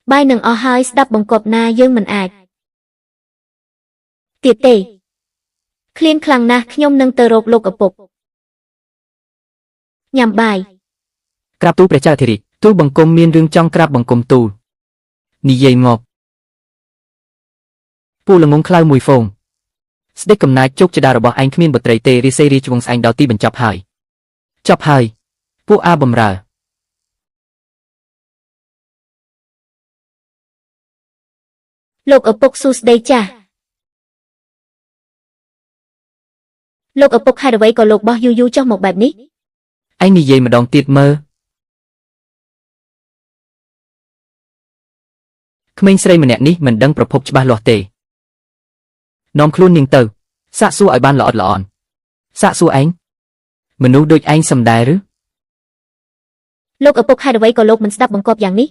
Bai nâng o hai đắp bằng cọp na dương mình ạch. Tiệt tê. Khliên khlang na nhôm nâng tờ rộp lục ở bục. Nhằm bài. ក្រាបទូលព្រះចៅអធិរាជទូលបង្គំមានរឿងចង់ក្រាបបង្គំទូលនិយាយមកពូល្ងងខ្លៅមួយហ្វូងស្ដេចកំណាចជោគជតារបស់ឯងគ្មានបុត្រីទេរាសីរាជវង្សឯងដល់ទីបញ្ចប់ហើយចប់ហើយពួកអាបំរើលោកឪពុកសួស្ដីចាស់លោកឪពុកហេតុអ្វីក៏លោកបោះយូរចុះមកបែបនេះឯងនិយាយម្ដងទៀតមើលក្មេងស្រីម្នាក់នេះមិនដឹងប្រភពច្បាស់លាស់ទេនាំខ្លួននាងទៅសាកសួរឲ្យបានល្អិតល្អន់សាកសួរឯងមនុស្សដូចឯងសំដែរឬលោកឪពុកហេតុអ្វីក៏លោកមិនស្ដាប់បង្គាប់យ៉ាងនេះ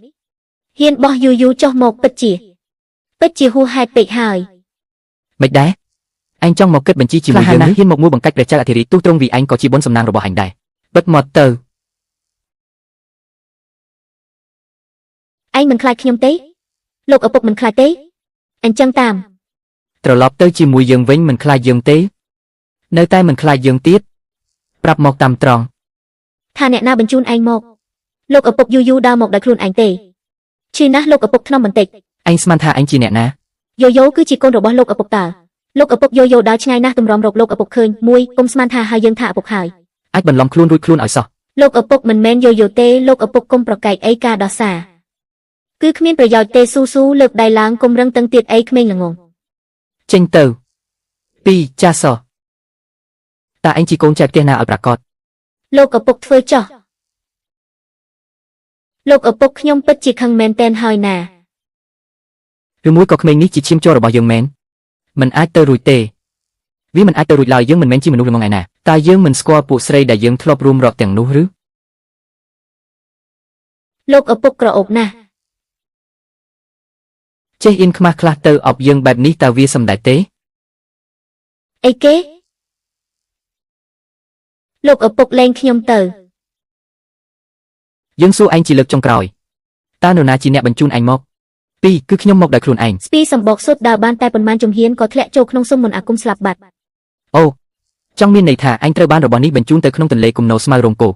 ហ៊ានបោះយូរចុះមកពិតជាហួសហេតុពេកហើយមិនដែរឯងចង់មកគិតបញ្ជីជាមួយយើងហ៊ានមកមួយបង្កាច់ព្រះចៅអធិរាជទូត្រង់vìឯងក៏ជាបុណ្យសំណាងរបស់ឯងដែរបិទមាត់ទៅឯងមិនខ្លាចខ្ញុំទេលោកឪពុកមិនខ្លាចទេអញ្ចឹងតាមត្រឡប់ទៅជាមួយយើងវិញមិនខ្លាចយើងទេនៅតែមិនខ្លាចយើងទៀតប្រាប់មកតាមត្រង់ថាអ្នកណាបញ្ជូនឯងមកលោកឪពុកយូដើរមកដោយខ្លួនឯងទេឈឺណាស់លោកឪពុកថ្នមបន្តិចឯងស្មានថាឯងជាអ្នកណាយោគឺជាកូនរបស់លោកឪពុកតើលោកឪពុកយោដើរឆ្ងាយណាស់ទម្រាំរកលោកឪពុកឃើញមួយកុំស្មានថាហើយយើងថាឪពុកហើយអាចបន្លំខ្លួនរួចខ្លួនឲ្យសោះលោកឪពុកមិនមែនយោទេលោកឪពុកកុំប្រកែកអីការដោះសារគឺគ្មានប្រយោជន៍ទេស៊ូលើកដៃឡើងកុំរឹងតឹងទៀតអីក្មេងល្ងងចេញទៅពីចាសោះតើឯងជាកូនចៅផ្ទះណាឲ្យប្រកាសលោកឪពុកធ្វើចោះលោកឪពុកខ្ញុំពិតជាខឹងមែនតែនហើយណាឬមួយក៏ក្មេងនេះជាឈាមជ័ររបស់យើងមែនមិនអាចទៅរួចទេវាមិនអាចទៅរួចឡើយយើងមិនមែនជាមនុស្សល្ងងឯណាតើយើងមិនស្គាល់ពួកស្រីដែលយើងធ្លាប់រួមរកទាំងនោះឬលោកឪពុកក្រអូបណាស់ចេះអៀនខ្មាស់ខ្លះទៅអបយើងបែបនេះតើវាសំដែងទេអីគេលោកឪពុកលែងខ្ញុំទៅយើងសួរឯងជាលើកចុងក្រោយតើនរណាជាអ្នកបញ្ជូនឯងមកពីរគឺខ្ញុំមកដោយខ្លួនឯងស្ពីសម្បកសុទ្ធដើរបានតែប៉ុន្មានជំហានក៏ធ្លាក់ចូលក្នុងស៊ុំមន្តអាគមស្លាប់បាត់អូចង់មានន័យថាឯងត្រូវបានរបស់នេះបញ្ជូនទៅក្នុងទន្លេគំនោស្មៅរងគោ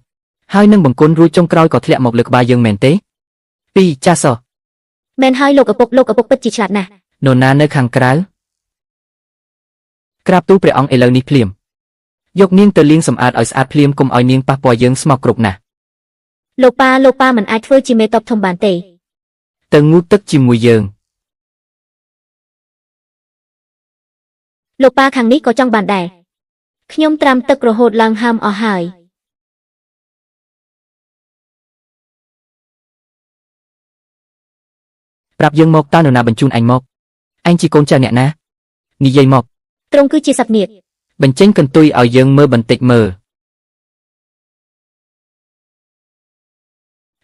ហើយនឹងបង្គន់រួចចុងក្រោយក៏ធ្លាក់មកលើក្បាលយើងមែនទេពីរចាសោះមែនហើយលោកឪពុកពិតជាឆ្លាតណាស់នរណានៅខាងក្រៅក្រាបទូលព្រះអង្គឥឡូវនេះភ្លាមយកនាងទៅលាងសម្អាតឲ្យស្អាតភ្លាមកុំឲ្យនាងប៉ះពាល់យើងស្មោកគ្រប់ណាស់លោកប៉ាមិនអាចធ្វើជាមេតបធំបានទេទៅងូតទឹកជាមួយយើងលោកប៉ាខាងនេះក៏ចង់បានដែរខ្ញុំត្រាំទឹករហូតឡើងហាមអស់ហើយប្រាប់យើងមកតើនរណាបញ្ជូនឯងមកឯងជាកូនចៅអ្នកណានិយាយមកទ្រង់គឺជាសត្វនាគបញ្ចេញកន្ទុយឲ្យយើងមើលបន្តិចមើល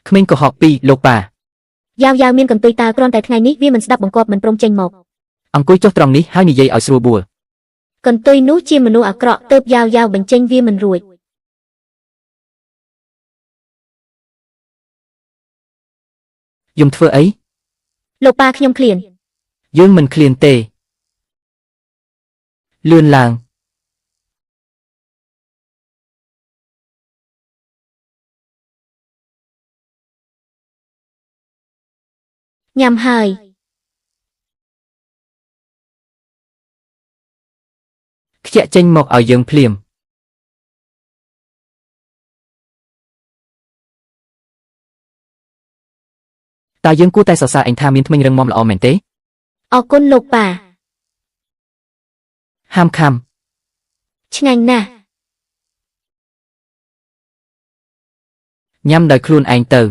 ក្មេងកុហកពីលោកប៉ាយ៉ាវមានកន្ទុយតើគ្រាន់តែថ្ងៃនេះវាមិនស្ដាប់បង្គាប់មិនព្រមចេញមកអង្គុយចុះត្រង់នេះហើយនិយាយឲ្យស្រួលបួលកន្ទុយនោះជាមនុស្សអាក្រក់ទើបយ៉ាវបញ្ចេញវាមិនរួចយំធ្វើអីលោកប៉ាខ្ញុំឃ្លានយើងមិនឃ្លានទេលឿនឡើងញ៉ាំហើយខ្ជាក់ចេញមកឲ្យយើងភ្លាមតើយើងគួរតែសរសើរឯងថាមានធ្មេញរឹងមាំល្អមែនទេអរគុណលោកប៉ាហាមខាំឆ្ងាញ់ណាស់ញ៉ាំដោយខ្លួនឯងទៅ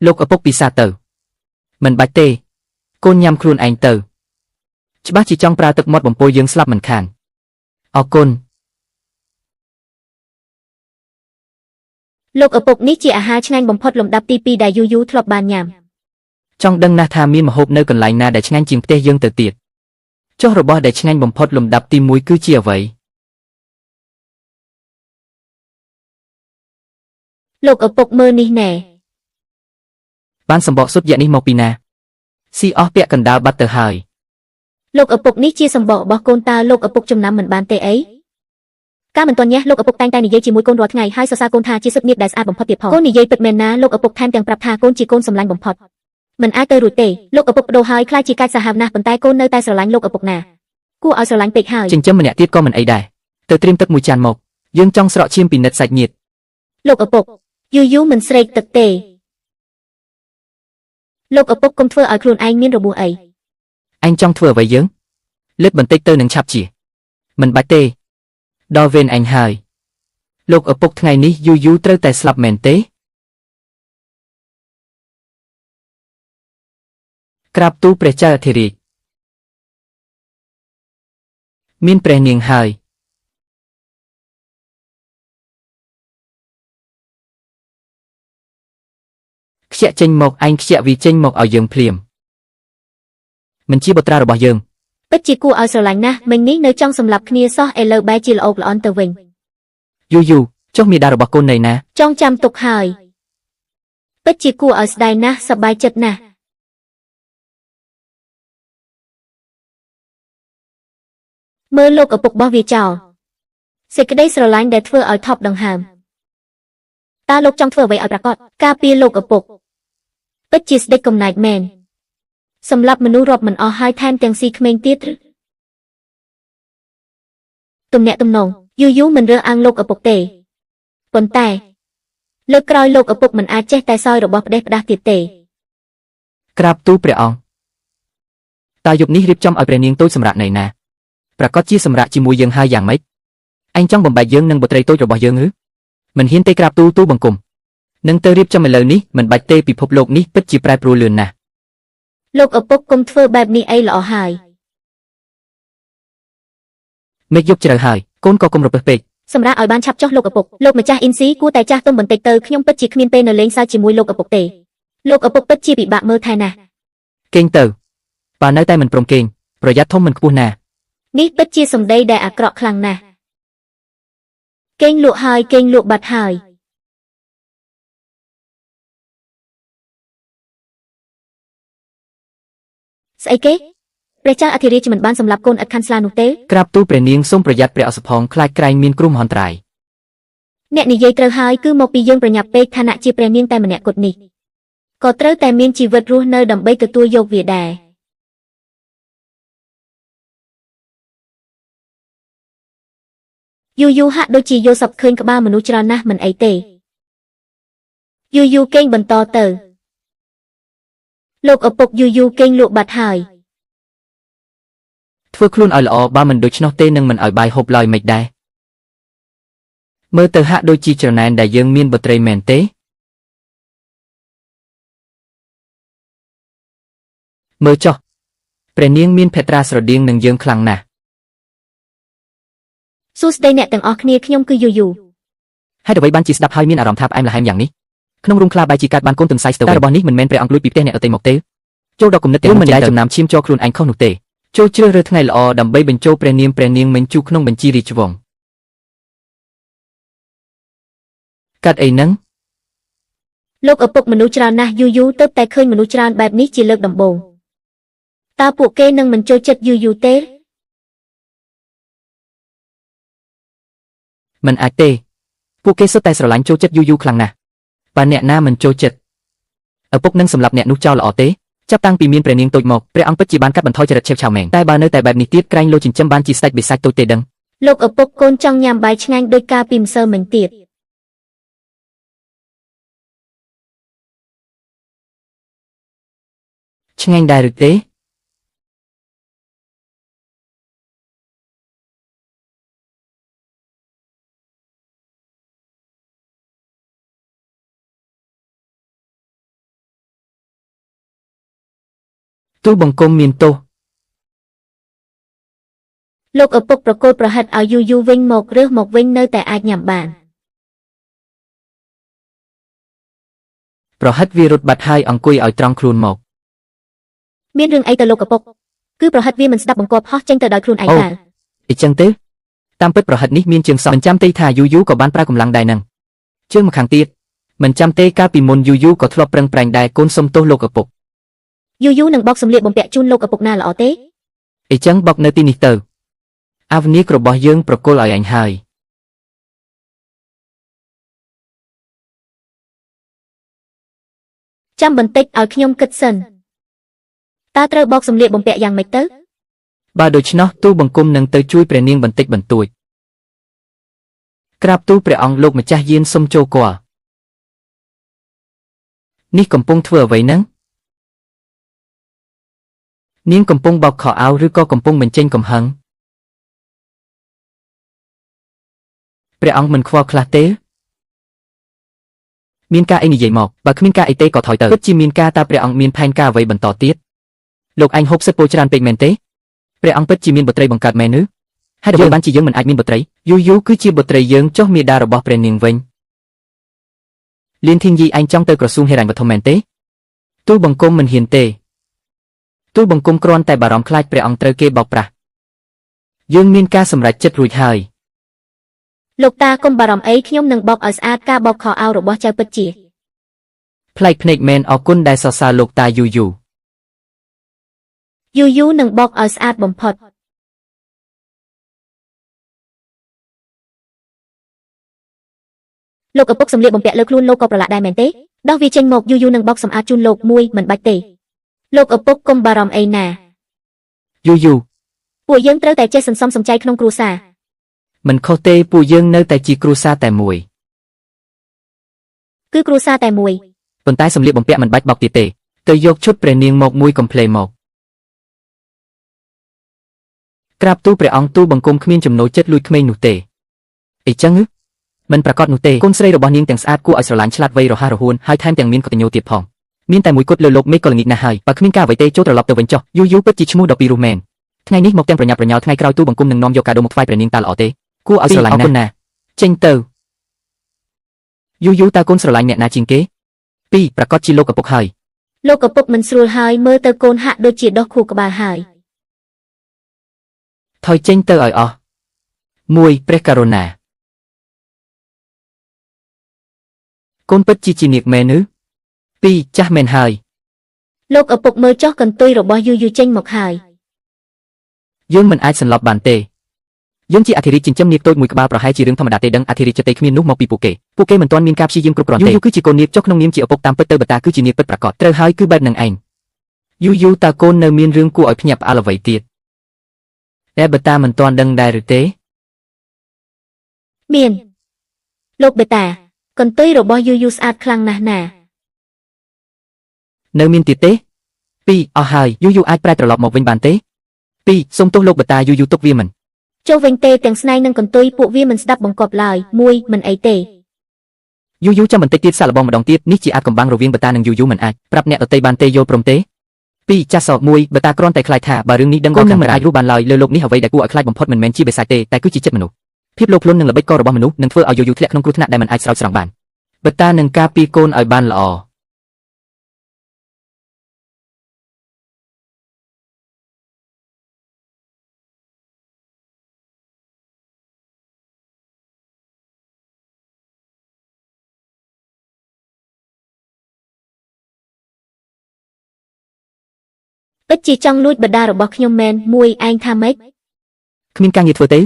លោកឪពុកពិសាទៅមិនបាច់ទេកូនញ៉ាំខ្លួនឯងទៅច្បាស់ជាចង់ប្រើទឹកមាត់បំពុលយើងស្លាប់មិនខានអរគុណលោកឪពុកនេះជាអាហារឆ្ងាញ់បំផុតលំដាប់ទី2ដែលយូធ្លាប់បានញ៉ាំចង់ដឹងណាស់ថាមានម្ហូបនៅកន្លែងណាដែលឆ្ងាញ់ជាងផ្ទះយើងទៅទៀតចុះរបស់ដែលឆ្ងាញ់បំផុតលំដាប់ទី1គឺជាអ្វី លោកឪពុកមើលនេះណែ បានសម្បកសុទ្ធយៈនេះមកពីណាស៊ីអស់ពាក់កណ្ដាលបាត់ទៅហើយ លោកឪពុកនេះជាសម្បករបស់កូនតើលោកឪពុកចំណាំមិនបានទេអីការមិនទាន់ញ៉េះលោកឪពុកតែងតែនិយាយជាមួយកូនរាល់ថ្ងៃហើយសរសើរកូនថាជាសុទ្ធនាបដែលស្អាតបំផុតទៀតផងកូននិយាយពិតមែនណាលោកឪពុកថែមទាំងប្រាប់ថាកូនជាកូនសម្លាញ់បំផុតមិនអាចទៅរួចទេលោកឪពុកបដូរហើយខ្លាចជាកាច់សាហាវណាស់ប៉ុន្តែកូននៅតែស្រឡាញ់លោកឪពុកណាគួរឲ្យស្រឡាញ់ពេកហើយ ចិញ្ចឹមម្នាក់ទៀតក៏មិនអីដែរទៅត្រៀមទឹកមួយចានមកយើងចង់ស្រក់ឈាមពីនិតសាច់ញាតិ លោកឪពុកយូរមិនស្រេកទឹកទេលោកឪពុកកុំធ្វើឲ្យខ្លួនឯងមានរបួសអី អញចង់ធ្វើអ្វីយើងលឹកបន្តិចទៅនឹងឆាប់ជាមិនបាច់ទេដល់វេនអញហើយលោកឪពុកថ្ងៃនេះយូរត្រូវតែស្លាប់មែនទេក្រាបទូលព្រះចៅអធិរាជមានព្រះនាងហើយខ្ជាក់ចេញមកឯងខ្ជាក់វីចេញមកឲ្យយើងភ្លាមមិនជាបុត្រារបស់យើង ពិតជាគួរឲ្យស្រឡាញ់ណាស់មិញនេះនៅចង់សម្លាប់គ្នាសោះឥឡូវបែរជាល្អល្អន់ទៅវិញ យូចុះមេដារបស់កូននៅណា ចង់ចាំទុកហើយពិតជាគួរឲ្យស្ដាយណាស់សប្បាយចិត្តណាស់មើលលោកឪពុកបោះវាចោលសេចក្តីស្រឡាញ់ដែលធ្វើឲ្យថប់ដង្ហើមតើលោកចង់ធ្វើអ្វីឲ្យប្រាកដការពារលោកឪពុកពិតជាស្ដេចកំណាចមែនសម្រាប់មនុស្សរាប់មិនអស់ហើយថែមទាំងស៊ីក្មេងទៀតទំនាក់ទំនងយូមិនរើសអើងលោកឪពុកទេប៉ុន្តែលើកក្រោយលោកឪពុកមិនអាចចេះតែសោយរបស់ផ្ដេសផ្ដាស់ទៀតទេ ក្រាបទូលព្រះអង្គតើយប់នេះរៀបចំឲ្យព្រះនាងតូចសម្រាប់ណៃណាប្រកាសជាសម្រាប់ជាមួយយើងហើយយ៉ាងម៉េចឯងចង់បំបែកយើងនឹងបុត្រីតូចរបស់យើងឬមិនហ៊ានទេក្រាបទូលបង្គំនឹងទៅរៀបចំឥឡូវនេះមិនបាច់ទេពិភពលោកនេះពិតជាប្រែប្រួលលឿនណាស់លោកឪពុកកុំធ្វើបែបនេះអីល្អហើយ មេឃយប់ជ្រៅហើយកូនក៏កុំរពឹសពេក សម្រាប់ឲ្យបានឆាប់ចុះលោកឪពុកលោកម្ចាស់អ៊ីនស៊ីគួរតែចាស់ទុំបន្តិចទៅខ្ញុំពិតជាគ្មានពេលនៅលេងសើចជាមួយលោកឪពុកទេលោកឪពុកពិតជាពិបាកមើលថែណាស់ គេងទៅបើនៅតែមិនព្រមគេងប្រយ័ត្នធំមិនខ្ពស់ណាស់ នេះពិតជាសម្ដីដែលអាក្រក់ខ្លាំងណាស់គេងលក់ហើយគេងលក់បាត់ហើយស្អីគេព្រះចៅអធិរាជមិនបានសម្លាប់កូនឥតខាន់ស្លានោះទេ ក្រាបទូលព្រះនាងសូមប្រយ័ត្នព្រះអសផងខ្លាចក្រែងមានគ្រោះមហន្តរាយ អ្នកនិយាយត្រូវហើយគឺមកពីយើងប្រញាប់ពេកឋានៈជាព្រះនាងតែម្នាក់គត់នេះក៏ត្រូវតែមានជីវិតរស់នៅដើម្បីទទួលយកវាដែរយូហាក់ដូចជាយល់សប្តិឃើញក្បាលមនុស្សច្រើនណាស់មិនអីទេយូគេងបន្តទៅលោកឪពុកយូគេងលក់បាត់ហើយ ធ្វើខ្លួនឲ្យល្អបើមិនដូច្នោះទេនឹងមិនឲ្យបាយហូបឡើយមិនដែរមើលទៅហាក់ដូចជាច្រណែនដែលយើងមានបុត្រីមែនទេមើលចុះព្រះនាងមានភក្ត្រាស្រដៀងនឹងយើងខ្លាំងណាស់ សួស្តីអ្នកទាំងអស់គ្នាខ្ញុំគឺយូ ហើយអ្វីបានជាស្ដាប់ហើយមានអារម្មណ៍ថាផ្អែមល្ហែមយ៉ាងនេះក្នុងរូងខ្លាបែរជាកាត់បានកូនទន្សាយស្ទើរតែរបស់នេះមិនមែនព្រះអង្គលួចពីផ្ទះអ្នកដទៃមកទេចូលដល់គំនិតទាំងមិនដែលចំណាំឈាមចោខ្លួនឯងខុសនោះទេចូលជ្រើសរើសថ្ងៃល្អដើម្បីបញ្ចូលព្រះនាងមិញជួក្នុងបញ្ជីរាជវង្សកាត់អីហ្នឹង លោកឪពុកមនុស្សច្រើនណាស់យូទៅតែឃើញមនុស្សច្រើនបែបនេះជាលើកដំបូងតើពួកគេនឹងមិនចូលចិត្តយូទេមិនអាចទេពួកគេសុទ្ធតែស្រឡាញ់ចូលចិត្តយូខ្លាំងណាស់បើអ្នកណាមិនចូលចិត្តឪពុកនឹងសម្លាប់អ្នកនោះចោលល្អទេចាប់តាំងពីមានព្រះនាងតូចមកព្រះអង្គពិតជាបានកាត់បន្ថយចរិតឆេវឆាវមែងតែបើនៅតែបែបនេះទៀតក្រែងលោចិញ្ចឹមបានជាស្ដេចបិសាចតូចទេដឹង លោកឪពុកកូនចង់ញ៉ាំបាយឆ្ងាញ់ដោយការពីម្សិលមិញទៀតឆ្ងាញ់ដែរឬទេទូលបង្គំមានទោស លោកឪពុកប្រកូលប្រហិតឲ្យយូវិញមករើសមកវិញនៅតែអាចញ៉ាំបាន ប្រហិតវារត់បាត់ហើយអង្គុយឲ្យត្រង់ខ្លួនមក មានរឿងអីទៅលោកឪពុកគឺប្រហិតវាមិនស្ដាប់បង្គាប់ហោះចេញទៅដោយខ្លួនឯងតើ អីចឹងទេតាមពិតប្រហិតនេះមានជើងសក់មិនចាំទេថាយូក៏បានប្រើកម្លាំងដែរនឹងជើងម្ខាងទៀត មិនចាំទេកាលពីមុនយូយូក៏ធ្លាប់ប្រឹងប្រែងដែរកូនសុំទោសលោកឪពុក យូយូនឹងបោកសម្លៀកបំពាក់ជូនលោកឪពុកណាល្អទេ អីចឹងបោកនៅទីនេះទៅអាវនីករបស់យើងប្រគល់ឲ្យអញហើយ ចាំបន្តិចឲ្យខ្ញុំគិតសិនតើត្រូវបោកសម្លៀកបំពាក់យ៉ាងម៉េចទៅ បើដូច្នោះទូលបង្គំនឹងទៅជួយព្រះនាងបន្តិចបន្តួចក្រាបទូលព្រះអង្គលោកម្ចាស់យានសុំចូលគាល់នេះកំពុងធ្វើអ្វីហ្នឹងនាងកំពុងបោកខោអាវឬក៏កំពុងបញ្ចេញកំហឹងព្រះអង្គមិនខ្វល់ខ្លះទេមានការអីនិយាយមកបើគ្មានការអីទេក៏ថយទៅពិតជាមានការតើព្រះអង្គមានផែនការអ្វីបន្តទៀតលោកអញហូបសិទ្ធិពោច្រើនពេកមែនទេព្រះអង្គពិតជាមានបុត្រីបង្កើតមែនឬហើយដើម្បីបានជាយើងមិនអាចមានបុត្រីយូយូគឺជាបុត្រីយើងចុះមេដារបស់ព្រះនាងវិញលៀនធីងយីអញចង់ទៅក្រសួងហិរញ្ញវត្ថុមែនទេទូលបង្គំមិនហ៊ានទេទូលបង្គំគ្រាន់តែបារម្ភខ្លាចព្រះអង្គត្រូវគេបោកប្រាស់យើងមានការសម្រេចចិត្តរួចហើយ លោកតាកុំបារម្ភអីខ្ញុំនឹងបោកឲ្យស្អាតការបោកខោអាវរបស់ចៅពិតជាប្លែកភ្នែកមែនអរគុណដែលសរសើរលោកតាយូយូ យូយូនឹងបោកឲ្យស្អាតបំផុតលោកឪពុកសម្លៀកបំពាក់លើខ្លួនលោកក៏ប្រឡាក់ដែរមែនទេដោះវាចេញមកយូយូនឹងបោកសម្អាតជូនលោកមួយមិនបាច់ទេលោកឪពុកកុំបារម្ភអីណា យូយូ ពួកយើងត្រូវតែចេះសន្សំសំចៃក្នុងគ្រួសារ មិនខុសទេពួកយើងនៅតែជាគ្រួសារតែមួយ គឺគ្រួសារតែមួយ ប៉ុន្តែសម្លៀកបំពាក់មិនបាច់បោកទៀតទេទៅយកឈុតព្រះនាងមកមួយកំ pl មកក្រាបទូលព្រះអង្គទូលបង្គំគ្មានចំណូលចិត្តលួចក្មេងនោះទេអីចឹងមិនប្រកាសនោះទេកូនស្រីរបស់នាងទាំងស្អាតគួរឲ្យស្រឡាញ់ឆ្លាតវៃរហ័សរហួនហើយថែមទាំងមានកតញ្ញូទៀតផងមានតែមួយគត់លើលោកមេឃក៏ល្ងាចណាស់ហើយបើគ្មានការអ្វីទេចូលត្រឡប់ទៅវិញចុះយូយូពិតជាឈ្មោះដ៏ពីរោះមែនថ្ងៃនេះមកទាំងប្រញាប់ប្រញាល់ថ្ងៃក្រោយទូលបង្គំនឹងនាំយកកាដូមកថ្វាយព្រះនាងតើល្អទេគួរឲ្យស្រឡាញ់ណាស់ចេញទៅយូយូតើកូនស្រឡាញ់អ្នកណាជាងគេពីរប្រកាសជាលោកឪពុកហើយ លោកឪពុកមិនស្រួលហើយមើលទៅកូនហាក់ដូចជាដោះខួរក្បាលហើយ ថយចេញទៅឲ្យអស់មួយព្រះករុណាកូនពិតជានាគមែនឬពីរចាស់មែនហើយ លោកឪពុកមើលចុះកន្ទុយរបស់យូយូចេញមកហើយ យើងមិនអាចសន្លប់បានទេយើងជាអធិរាជចិញ្ចឹមនាគតូចមួយក្បាលប្រហែលជារឿងធម្មតាទេដឹងអធិរាជចិត្តគ្មាននោះមកពីពួកគេមិនទាន់មានការព្យាយាមគ្រប់គ្រាន់ទេយូគឺជាកូននាគចុះក្នុងនាមជាឪពុកតាមពិតទៅបតាគឺជានាគពិតប្រាកដត្រូវហើយគឺបែបនឹងឯងយូតើកូននៅមានរឿងគួរឲ្យភ្ញាក់ផ្អើលអ្វីទៀតតែបតាមិនទាន់ដឹងដែរឬទេ មានលោកបេតាកន្ទុយរបស់យូយូស្អាតខ្លាំងណាស់ណា នៅមានទៀតទេពីរអស់ហើយយូអាចប្រែត្រឡប់មកវិញបានទេពីរសូមទោសលោកបតាយូទុកវាមិន ចុះវិញទេទាំងស្នែងនិងកន្ទុយពួកវាមិនស្ដាប់បង្គាប់ឡើយមួយមិនអីទេ យូចាំបន្តិចទៀតសាកល្បងម្ដងទៀតនេះជាអាចកំបាំងរវាងបតានិងយូមិនអាចប្រាប់អ្នកដទៃបានទេយល់ព្រមទេពីរចាស់សមួយបតាគ្រាន់តែខ្លាចថាបើរឿងនេះដឹងដល់មិនអាចរស់បានឡើយលើលោកនេះអ្វីដែលគួរឲ្យខ្លាចបំផុតមិនមែនជាបិសាចទេតែគឺជាចិត្តមនុស្សភាពលោភលន់និងល្បិចកលរបស់មនុស្សនឹងធ្វើឲ្យយូធ្លាក់ក្នុងគ្រោះថ្នាក់ដែលមិនអាចស្រោចស្រង់បានបតានឹងការពារកូនឲ្យបានល្អ ពិតជាចង់លួចបដារបស់ខ្ញុំមែនមួយឯងថាម៉េច គ្មានការងារធ្វើទេ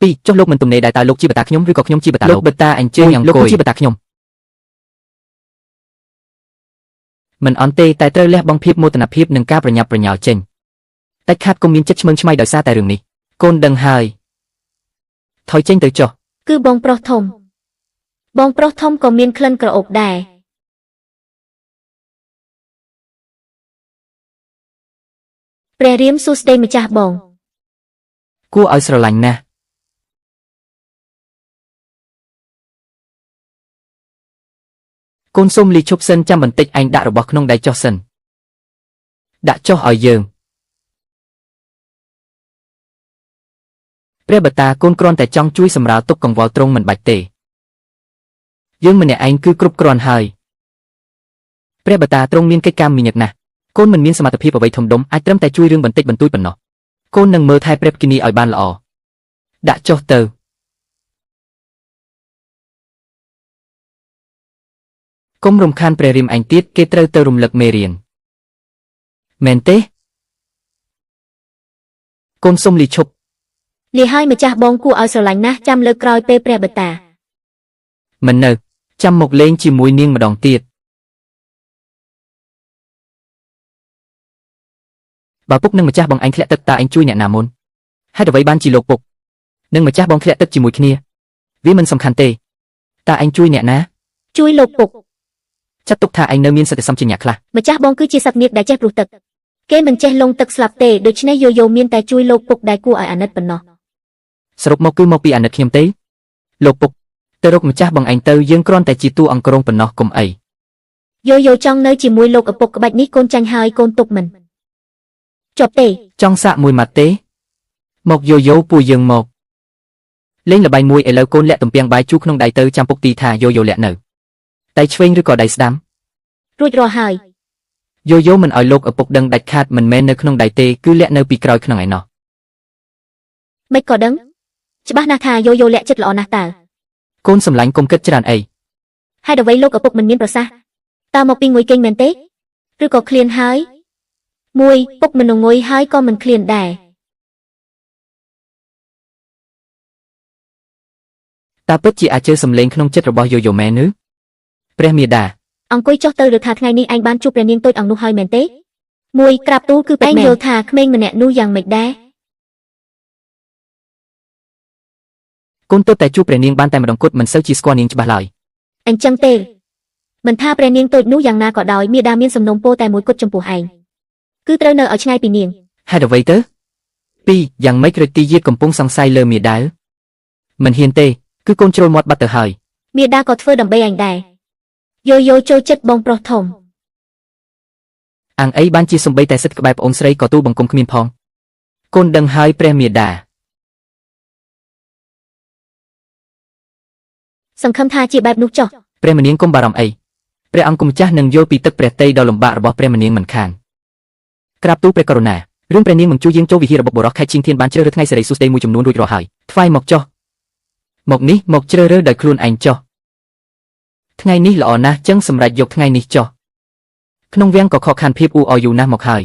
ពីរចុះលោកមិនទំនេរដែរតើលោកជាបតាខ្ញុំឬក៏ខ្ញុំជាបតាលោកបតាអញ្ជើញអង្គុយលោកជាបតាខ្ញុំមិនអន់ទេតែត្រូវលះបង់ភាពមោទនភាពនិងការប្រញាប់ប្រញាល់ចេញតែខាត់កុំមានចិត្តឆ្មើងឆ្មៃដោយសារតែរឿងនេះកូនដឹងហើយថយចេញទៅចុះ គឺបងប្រុសធំបងប្រុសធំក៏មានក្លិនក្រអូបដែរព្រះរាមសួស្ដីម្ចាស់បង គួរឲ្យស្រឡាញ់ណាស់កូនសូមលីឈប់សិនចាំបន្តិចឯងដាក់របស់ក្នុងដៃចុះសិនដាក់ចុះឲ្យយើងព្រះបតាកូនគ្រាន់តែចង់ជួយសម្រាលទុកកង្វល់ទ្រង់មិនបាច់ទេយើងម្នាក់ឯងគឺគ្រប់គ្រាន់ហើយព្រះបតាទ្រង់មានកិច្ចការមានញឹកណាស់កូនមិនមានសមត្ថភាពអ្វីធំដុំអាចត្រឹមតែជួយរឿងបន្តិចបន្តួចប៉ុណ្ណោះកូននឹងមើលថែព្រះគិនីឲ្យបានល្អដាក់ចុះទៅ កុំរំខានព្រះរាមឯងទៀតគេត្រូវទៅរំលឹកមេរៀនមែនទេកូនសុំលីឈប់ លាហើយម្ចាស់បងគួរឲ្យស្រឡាញ់ណាស់ចាំលើកក្រោយពេលព្រះបតា មិននៅចាំមកលេងជាមួយនាងម្ដងទៀតបើពុកនិងម្ចាស់បងឯងធ្លាក់ទឹកតើឯងជួយអ្នកណាមុនហេតុអ្វីបានជាលោកពុកនិងម្ចាស់បងធ្លាក់ទឹកជាមួយគ្នាវាមិនសំខាន់ទេតើឯងជួយអ្នកណា ជួយលោកពុក ចាត់ទុកថាឯងនៅមានសតិសម្បជញ្ញៈខ្លះ ម្ចាស់បងគឺជាសត្វនាគដែលចេះព្រុសទឹកគេមិនចេះលង់ទឹកស្លាប់ទេដូច្នេះយោយោមានតែជួយលោកពុកដែលគួរឲ្យអាណិតប៉ុណ្ណោះ សរុបមកគឺមកពីអាណិតខ្ញុំទេលោកពុកទៅរកម្ចាស់បងឯងទៅយើងគ្រាន់តែជាតួអង្គរងប៉ុណ្ណោះកុំអី យោយោចង់នៅជាមួយលោកឪពុកក្បាច់នេះកូនចាញ់ហើយកូនទុកមិនជាប់ទេ ចង់សាកមួយម៉ាត់ទេមកយោយោពួកយើងមកលេងល្បែងមួយឥឡូវកូនលាក់ទំពាំងបាយជូរក្នុងដៃទៅចាំពុកទីថាយោយោលាក់នៅដៃឆ្វេងឬក៏ដៃស្ដាំ រួចរាល់ហើយ យោយោមិនឲ្យលោកឪពុកដឹងដាច់ខាតមិនមែននៅក្នុងដៃទេគឺលាក់នៅពីក្រោយក្នុងឯណោះ មិនក៏ដឹងច្បាស់ណាស់ថាយោយោលាក់ចិត្តល្អណាស់តើ កូនសម្លាញ់កុំគិតច្រើនអី ហេតុអ្វីលោកឪពុកមិនមានប្រសាសន៍តើមកពីងុយគេងមែនទេឬក៏ឃ្លានហើយមួយពុកមិនងុយហើយក៏មិនឃ្លានដែរ តើពិតជាអាចជើសម្លេងក្នុងចិត្តរបស់យោយោមែនឬព្រះមេដា អង្គុយចុះទៅឬថាថ្ងៃនេះឯងបានជួបព្រះនាងតូចអង្គនោះហើយមែនទេមួយក្រាបទូលគឺឯងយល់ថាក្មេងម្នាក់នោះយ៉ាងម៉េចដែរ កូនទើបតែជួបព្រះនាងបានតែម្ដងគត់មិនសូវជាស្គាល់នាងច្បាស់ឡើយ អញ្ចឹងទេមិនថាព្រះនាងតូចនោះយ៉ាងណាក៏ដោយមាតាមានសំណុំពរតែមួយគត់ចំពោះឯងគឺត្រូវនៅឲ្យឆ្ងាយពីនាង ហេតុអ្វីទៅពីរយ៉ាងម៉េចរទីយាតកំពុងសង្ស័យលើមេដាមិនហ៊ានទេគឺកូនជ្រុលមាត់បាត់ទៅហើយ មាតាក៏ធ្វើដើម្បីឯងដែរយោយោចូលចិត្តបងប្រុសធំ អាងអីបានជាសំបីតែសិទ្ធក្បែរប្អូនស្រីក៏ទូបង្គំគ្មានផងកូនដឹងហើយព្រះមេដា សង្ឃឹមថាជាបែបនោះចុះ ព្រះមនាងកុំបារម្ភអីព្រះអង្គគុំចាស់នឹងយល់ពីទឹកព្រះតីដ៏លំបាករបស់ព្រះមនាងមិនខានក្រាបទូលព្រះករុណារឿងព្រះនាងមិនជួយយាងចូលវិហាររបស់បុរសខេត្តឈៀងធានបានជ្រើសរើសថ្ងៃសិរីសួស្តីមួយចំនួនរួចរាល់ហើយថ្វាយមកចុះមកនេះមកជ្រើសរើសដោយខ្លួនឯងចុះថ្ងៃនេះល្អណាស់ចឹងសម្រាប់យកថ្ងៃនេះចុះក្នុងវាំងក៏ខកខានភាពអ៊ូអរយូរណាស់មកហើយ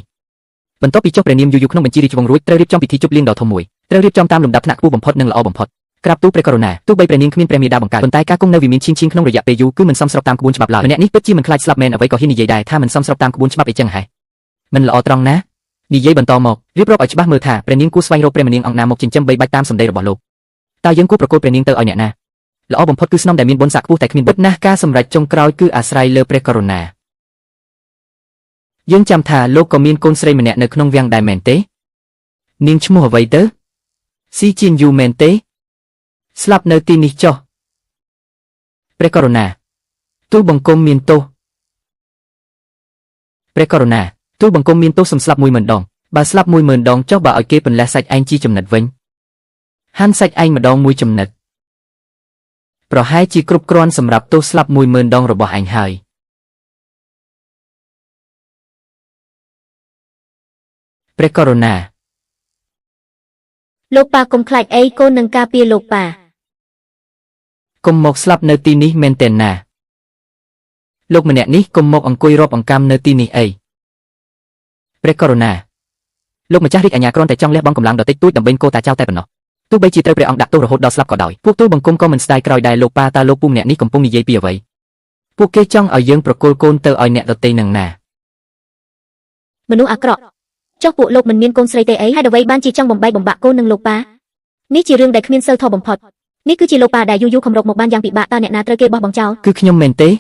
បន្ទាប់ពីចុះព្រះនាមយូរក្នុងបញ្ជីរាជវង្សរួចត្រូវរៀបចំពិធីជប់លៀងដ៏ធំមួយត្រូវរៀបចំតាមលំដាប់ថ្នាក់ខ្ពស់បំផុតនិងល្អបំផុតក្រាបទូលព្រះករុណាទោះបីព្រះនាងគ្មានព្រះមេដាបង្កើតប៉ុន្តែការគង់នៅវិមានឈៀងក្នុងរយៈពេលយូរគឺមិនសមស្របតាមក្បួនច្បាប់ឡើយម្នាក់នេះពិតជាមិនខ្លាចស្លាប់មែនអ្វីក៏ហ៊ាននិយាយដែរថាមិនសមស្របតាមក្បួនច្បាប់អីចឹងហ៎មិនល្អត្រង់ណានិយាយបន្តមករៀបរាប់ឲ្យច្បាស់មើលថាព្រះនាងគួរស្វែងរកព្រះមនាងអង្គណាមកចិញ្ចឹមបីបាច់តាមសម្ដីរបស់លោកតើយើងគួរប្រកួតព្រះនាងទៅឲ្យអ្នកណាល្អបំផុតគឺស្នំដែលមានបុណ្យស័ក្តិខ្ពស់តែគ្មានបុត្រណាស់ការសម្រេចចុងក្រោយគឺអាស្រ័យលើព្រះករុណាយើងចាំថាលោកក៏មានកូនស្រីម្នាក់នៅក្នុងវាំងដែរមែនទេនាងឈ្មោះអ្វីទៅស៊ីជីនយូមែនទេស្លាប់នៅទីនេះចុះព្រះករុណាទូលបង្គំមានទោសព្រះករុណាទូលបង្គំមានទោសសំស្លាប់10000ដងបើស្លាប់10000ដងចុះបើឲ្យគេបន្លះសាច់ឯងជាចំណិតវិញហាន់សាច់ឯងម្ដងមួយចំណិតប្រហែលជាគ្រប់គ្រាន់សម្រាប់ទោសស្លាប់10000ដងរបស់ឯងហើយព្រះករុណា លោកប៉ាកុំខ្លាចអីកូននឹងការពារលោកប៉ា កុំមកស្លាប់នៅទីនេះមែនទេណាលោកម្នាក់នេះកុំមកអង្គុយរាប់អង្កាំនៅទីនេះអីព្រះករុណាលោកម្ចាស់រាជអាជ្ញាគ្រាន់តែចង់លះបង់កម្លាំងដ៏តិចតួចដើម្បីកូតាចៅតែប៉ុណ្ណោះទោះបីជាត្រូវព្រះអង្គដាក់ទោសរហូតដល់ស្លាប់ក៏ដោយពួកទូលបង្គំក៏មិនស្ដាយក្រោយដែរលោកប៉ាតើលោកពូម្នាក់នេះកំពុងនិយាយពីអ្វីពួកគេចង់ឲ្យយើងប្រគល់កូនទៅឲ្យអ្នកដទៃនឹងណា មនុស្សអាក្រក់ចុះពួកលោកមិនមានកូនស្រីទេអីហេតុអ្វីបានជាចង់បំបែកបំបាក់កូននឹងលោកប៉ានេះជារឿងដែលគ្មានសូវធំបំផុតនេះគឺជាលោកប៉ាដែលយូរខំរកមកបានយ៉ាងពិបាកតើអ្នកណាត្រូវគេបោះបង់ចោល គឺខ្ញុំមែនទេ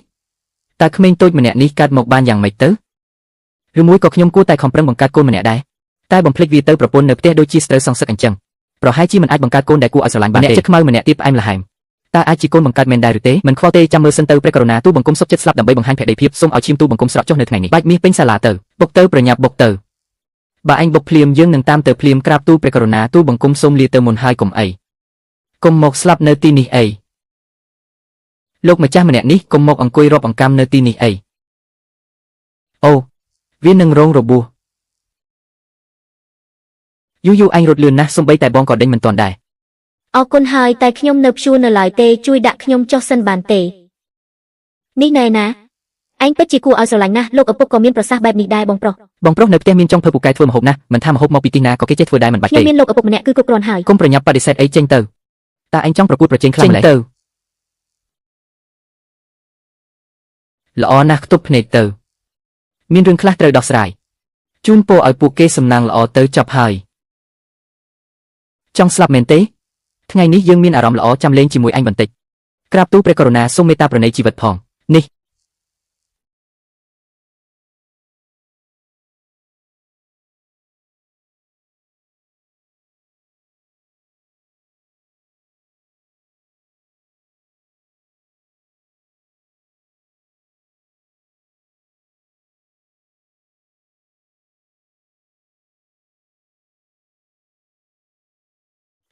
តើក្មេងតូចម្នាក់នេះកើតមកបានយ៉ាងម៉េចទៅឬមួយក៏ខ្ញុំគួរតែខំប្រឹងបង្កើតកូនម្នាក់ដែរតែបំភ្លេចវាទៅប្រពន្ធនៅផ្ទះដូចជាស្រូវសងសឹកអញ្ចឹងប្រហែលជាមិនអាចបង្កើតកូនដែលគួរឲ្យស្រឡាញ់បានទេអ្នកចិត្តខ្មៅម្នាក់ទៀតផ្អែមល្ហែមតើអាចជាកូនបង្កើតមែនដែរឬទេមិនខ្វល់ទេចាំមើលសិនទៅព្រះករុណាទូបង្គំសុខចិត្តស្លាប់ដើម្បីបង្ហាញភក្ដីភាពសូមឲ្យឈាមទូបង្គំស្រក់ចុះនៅថ្ងៃនេះបាច់មាសពេញសាលាទៅបុកទៅប្រញាប់បុកទៅបើឯងបុកភ្លាមយើងនឹងតាមទៅភ្លាមក្រាបទូលព្រះករុណាទូបង្គំសូមលាទៅមុនហើយកុំអីកុំមកស្លាប់នៅទីនេះអីលោកម្ចាស់ម្នាក់នេះកុំមកអង្គុយរាប់អង្កាំនៅទីនេះអីអូវានឹងរងរបួសយូរអញរត់លឿនណាស់សូម្បីតែបងក៏ដេញមិនទាន់ដែរ អរគុណហើយតែខ្ញុំនៅព្យួរនៅឡើយទេជួយដាក់ខ្ញុំចុះសិនបានទេនេះណែណា ឯងពិតជាគួរឲ្យស្រឡាញ់ណាស់លោកឪពុកក៏មានប្រសាសន៍បែបនេះដែរបងប្រុស បងប្រុសនៅផ្ទះមានចង់ធ្វើពូកែធ្វើម្ហូបណាមិនថាម្ហូបមកពីទីណាក៏គេចេះធ្វើដែរមិនបាច់ ខ្ញុំ ទេ មានលោកឪពុកម្នាក់គឺគ្រប់គ្រាន់ហើយក ុំប្រញាប់បដិសេធអីចេញទៅតើឯងចង់ប្រកួតប្រជែងខ្លាំងម្ល៉េះទៅល្អណាស់ខ្ទប់ភ្នែកទៅមានរឿងខ្លះត្រូវដោះស្រាយជូនពរឲ្យពួកគេសំណាងល្អទៅចប់ហើយចង់ស្លាប់មែនទេថ្ងៃនេះយើងមានអារម្មណ៍ល្អចាំលេងជាមួយអញបន្តិចក្រាបទូលព្រះករុណាសូមមេត្តាប្រណីជីវិតផងនេះ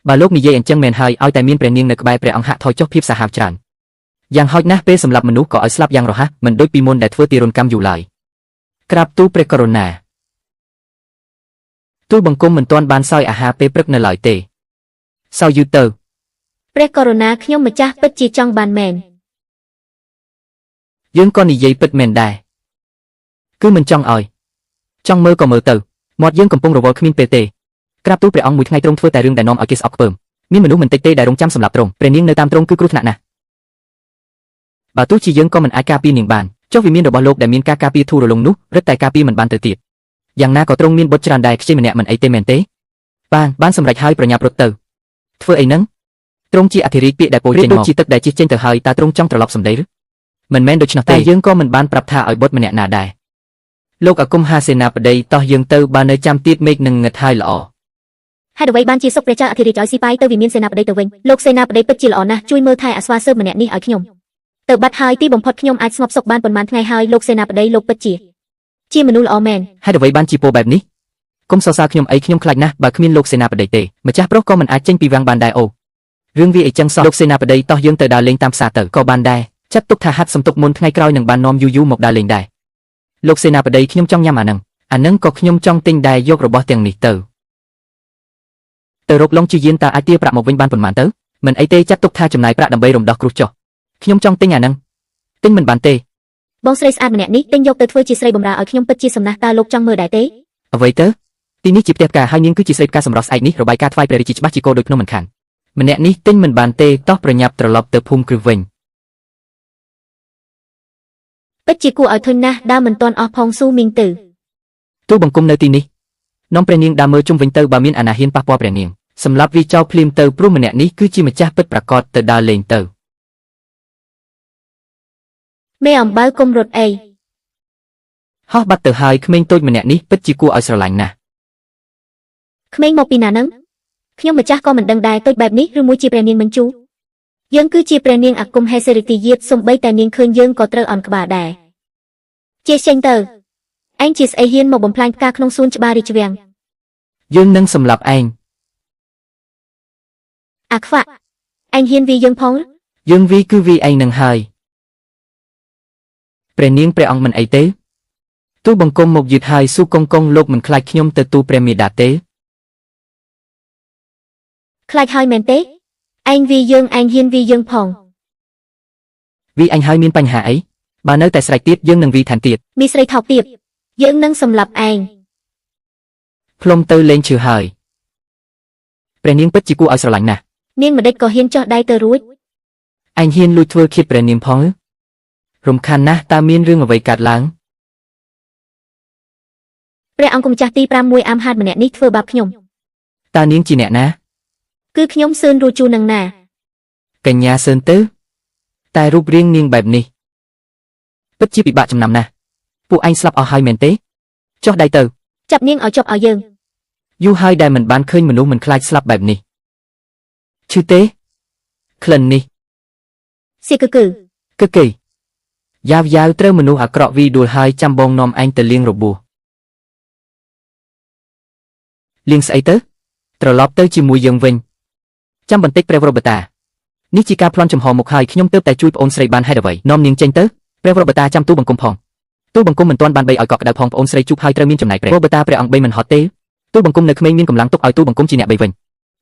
បើលោកនិយាយអញ្ចឹងមែនហើយឲ្យតែមានព្រះនាងនៅក្បែរព្រះអង្គហាក់ថយចុះភាពសាហាវច្រើនយ៉ាងហោចណាស់ពេលសម្លាប់មនុស្សក៏ឲ្យស្លាប់យ៉ាងរហ័សមិនដូចពីមុនដែលធ្វើទារុណកម្មយូរឡើយក្រាបទូលព្រះករុណាទូលបង្គំមិនទាន់បានសោយអាហារពេលព្រឹកនៅឡើយទេសោយយូរទៅ ព្រះករុណាខ្ញុំម្ចាស់ពិតជាចង់បានមែន យើងក៏និយាយពិតមែនដែរគឺមិនចង់ឲ្យចង់មើលក៏មើលទៅមាត់យើងកំពុងរវល់គ្មានពេលទេក្រាបទូលព្រះអង្គមួយថ្ងៃទ្រង់ធ្វើតែរឿងដែលនាំឲ្យគេស្អប់ខ្ពើមមានមនុស្សមិនតិចទេដែលរងចាំសម្លាប់ទ្រង់ព្រះនាងនៅតាមទ្រង់គឺគ្រោះថ្នាក់ណាស់បើទោះជាយើងក៏មិនអាចការពារនាងបានចុះវិមានរបស់លោកដែលមានការការពារធូររលុងនោះរឹតតែការពារមិនបានទៅទៀតយ៉ាងណាក៏ទ្រង់មានបុត្រច្រើនដែរខ្ជិលម្នាក់មិនអីទេមែនទេបានសម្រេចហើយប្រញាប់រត់ទៅធ្វើអីហ្នឹងទ្រង់ជាអធិរាជពាក្យដែលពោលចេញមកដូចជាទឹកដែលជិះចេញទៅហើយតើទ្រង់ចង់ត្រឡប់សម្ដីឬមិនមែនដូច្នោះទេយើងក៏មិនបានប្រាប់ថាឲ្យបុត្រម្នាក់ណាដែរលោកអាគមហាសេនាបតីតោះយើងទៅបើនៅចាំទៀតមេឃនឹងងឹតហើយល្អ ហេតុអ្វីបានជាសុខព្រះចៅអធិរាជឲ្យស៊ីប៉ាយទៅវិមានសេនាបតីទៅវិញលោកសេនាបតីពិតជាល្អណាស់ជួយមើលថែអាស្វាស៊ើបម្នាក់នេះឲ្យខ្ញុំទៅបាត់ហើយទីបំផុតខ្ញុំអាចស្ងប់សុខបានប៉ុន្មានថ្ងៃហើយលោកសេនាបតីលោកពិតជាមនុស្សល្អមែន ហេតុអ្វីបានជាពោលបែបនេះគុំសរសើរខ្ញុំអីខ្ញុំខ្លាចណាស់បើគ្មានលោកសេនាបតីទេម្ចាស់ប្រុសក៏មិនអាចចេញពីវាំងបានដែរអូរឿងវាអីចឹងសោះលោកសេនាបតីតោះយើងទៅដើរលេងតាមផ្សារទៅក៏បានដែរចាត់ទុកថាហាត់សំទុកមុនថ្ងៃក្រោយនឹងបាននាំយូមកដើរលេងដែរលោកសេនាបតីខ្ញុំចង់ញ៉ាំអាហ្នឹងក៏ខ្ញុំចង់ទិញដែរយករបស់ទាំងនេះទៅរកឡុងជាយានតើអាចទារប្រាក់មកវិញបានប៉ុន្មានទៅមិនអីទេចាត់ទុកថាចំណាយប្រាក់ដើម្បីរំដោះគ្រោះចុះខ្ញុំចង់ទិញអាហ្នឹងទិញមិនបានទេបងស្រីស្អាតម្នាក់នេះទិញយកទៅធ្វើជាស្រីបម្រើឲ្យខ្ញុំពិតជាសំណះតើលោកចង់មើលដែរទេអ្វីទៅទីនេះជាផ្ទះផ្កាហើយនាងគឺជាស្រីផ្កាសម្រស់ស្អែកនេះរបាយការណ៍ថ្វាយព្រះរាជាច្បាស់ជាគោដូចភ្នំមិនខានម្នាក់នេះទិញមិនបានទេតោះប្រញាប់ត្រឡប់ទៅភូមិគ្រឹះវិញពិតជាគួរឲ្យធុញណាស់ដើរមិនទាន់អស់ផងស៊ូមីងទៅទូបង្គំនៅទីនេះនាំព្រះនាងដើរមើលជុំវិញទៅបើមានអាណាហ៊ានប៉ះពាល់ព្រះនាងសម្រាប់វាចោលភ្លាមទៅព្រោះម្នាក់នេះគឺជាម្ចាស់ពិតប្រាកដទៅដើរលេងទៅមេអំបៅគុំរត់អីហោះបាត់ទៅហើយក្មេងតូចម្នាក់នេះពិតជាគួរឲ្យស្រឡាញ់ណាស់ក្មេងមកពីណាហ្នឹងខ្ញុំម្ចាស់ក៏មិនដឹងដែរតូចបែបនេះឬមួយជាព្រះនាងមញ្ជូយើងគឺជាព្រះនាងអាគមហេសេរីទីយាតសំបីតែនាងឃើញយើងក៏ត្រូវអន់ក្បាលដែរជាចេញទៅឯងជាស្អីហ៊ានមកបំផ្លាញផ្កាក្នុងសួនច្បាររាជវាំងយើងនឹងសម្លាប់ឯងអាខ្វាក់ឯងហ៊ានវាយើងផងយើងវាគឺវាឯងនឹងហើយព្រះនាងព្រះអង្គមិនអីទេទូលបង្គំមកយឺតហើយស៊ូកុងកុងលោកមិនខ្លាចខ្ញុំទៅទូលព្រះមេដាទេខ្លាចហើយមែនទេឯងវាយើងឯងហ៊ានវាយើងផងវាអញហើយមានបញ្ហាអីបើនៅតែស្រែកទៀតយើងនឹងវាថែមទៀតមីស្រីថោកទៀតយើងនឹងសម្លាប់ឯងផ្លុំទៅលេងឈឺហើយព្រះនាងពិតជាគួរឲ្យស្រឡាញ់ណាស់នាងម្ដេចក៏ហ៊ានចោះដៃទៅរួចឯងហ៊ានលួចធ្វើឃាតព្រះនាងផងរំខានណាស់តើមានរឿងអ្វីកើតឡើងព្រះអង្គម្ចាស់ទី5មួយអាមហាតម្នាក់នេះធ្វើបាបខ្ញុំតើនាងជាអ្នកណាគឺខ្ញុំសឿនរូជូនឹងណាកញ្ញាសឿនទៅតែរូបរាងនាងបែបនេះពិតជាពិបាកចំណាំណាស់ពួកឯងស្លាប់អស់ហើយមែនទេចុះដៃទៅចាប់នាងឲ្យជាប់ឲ្យយើងយូរហើយដែលមិនបានឃើញមនុស្សមិនខ្លាចស្លាប់បែបនេះឈឺទេក្លិននេះសៀគឺគេយ៉ាវត្រូវមនុស្សអាក្រក់វីដួលហើយចាំបងនាំឯងទៅលាងរបួសលាងស្អីទៅត្រឡប់ទៅជាមួយយើងវិញចាំបន្តិចព្រះវរបតានេះជាការប្លន់ចំហមុខហើយខ្ញុំទើបតែជួយប្អូនស្រីបានហេតុអ្វីនាំនាងចេញទៅព្រះវរបតាចាំទូបង្គំផងទូបង្គំមិនទាន់បានបីឲ្យកក់ក្ដៅផងប្អូនស្រីជួបហើយត្រូវមានចំណាយព្រះវរបតាព្រះអង្គបីមិនហត់ទេទូបង្គំនៅក្មេងមានកម្លាំងទុកឲ្យទូបង្គំជាអ្នកបីវិញ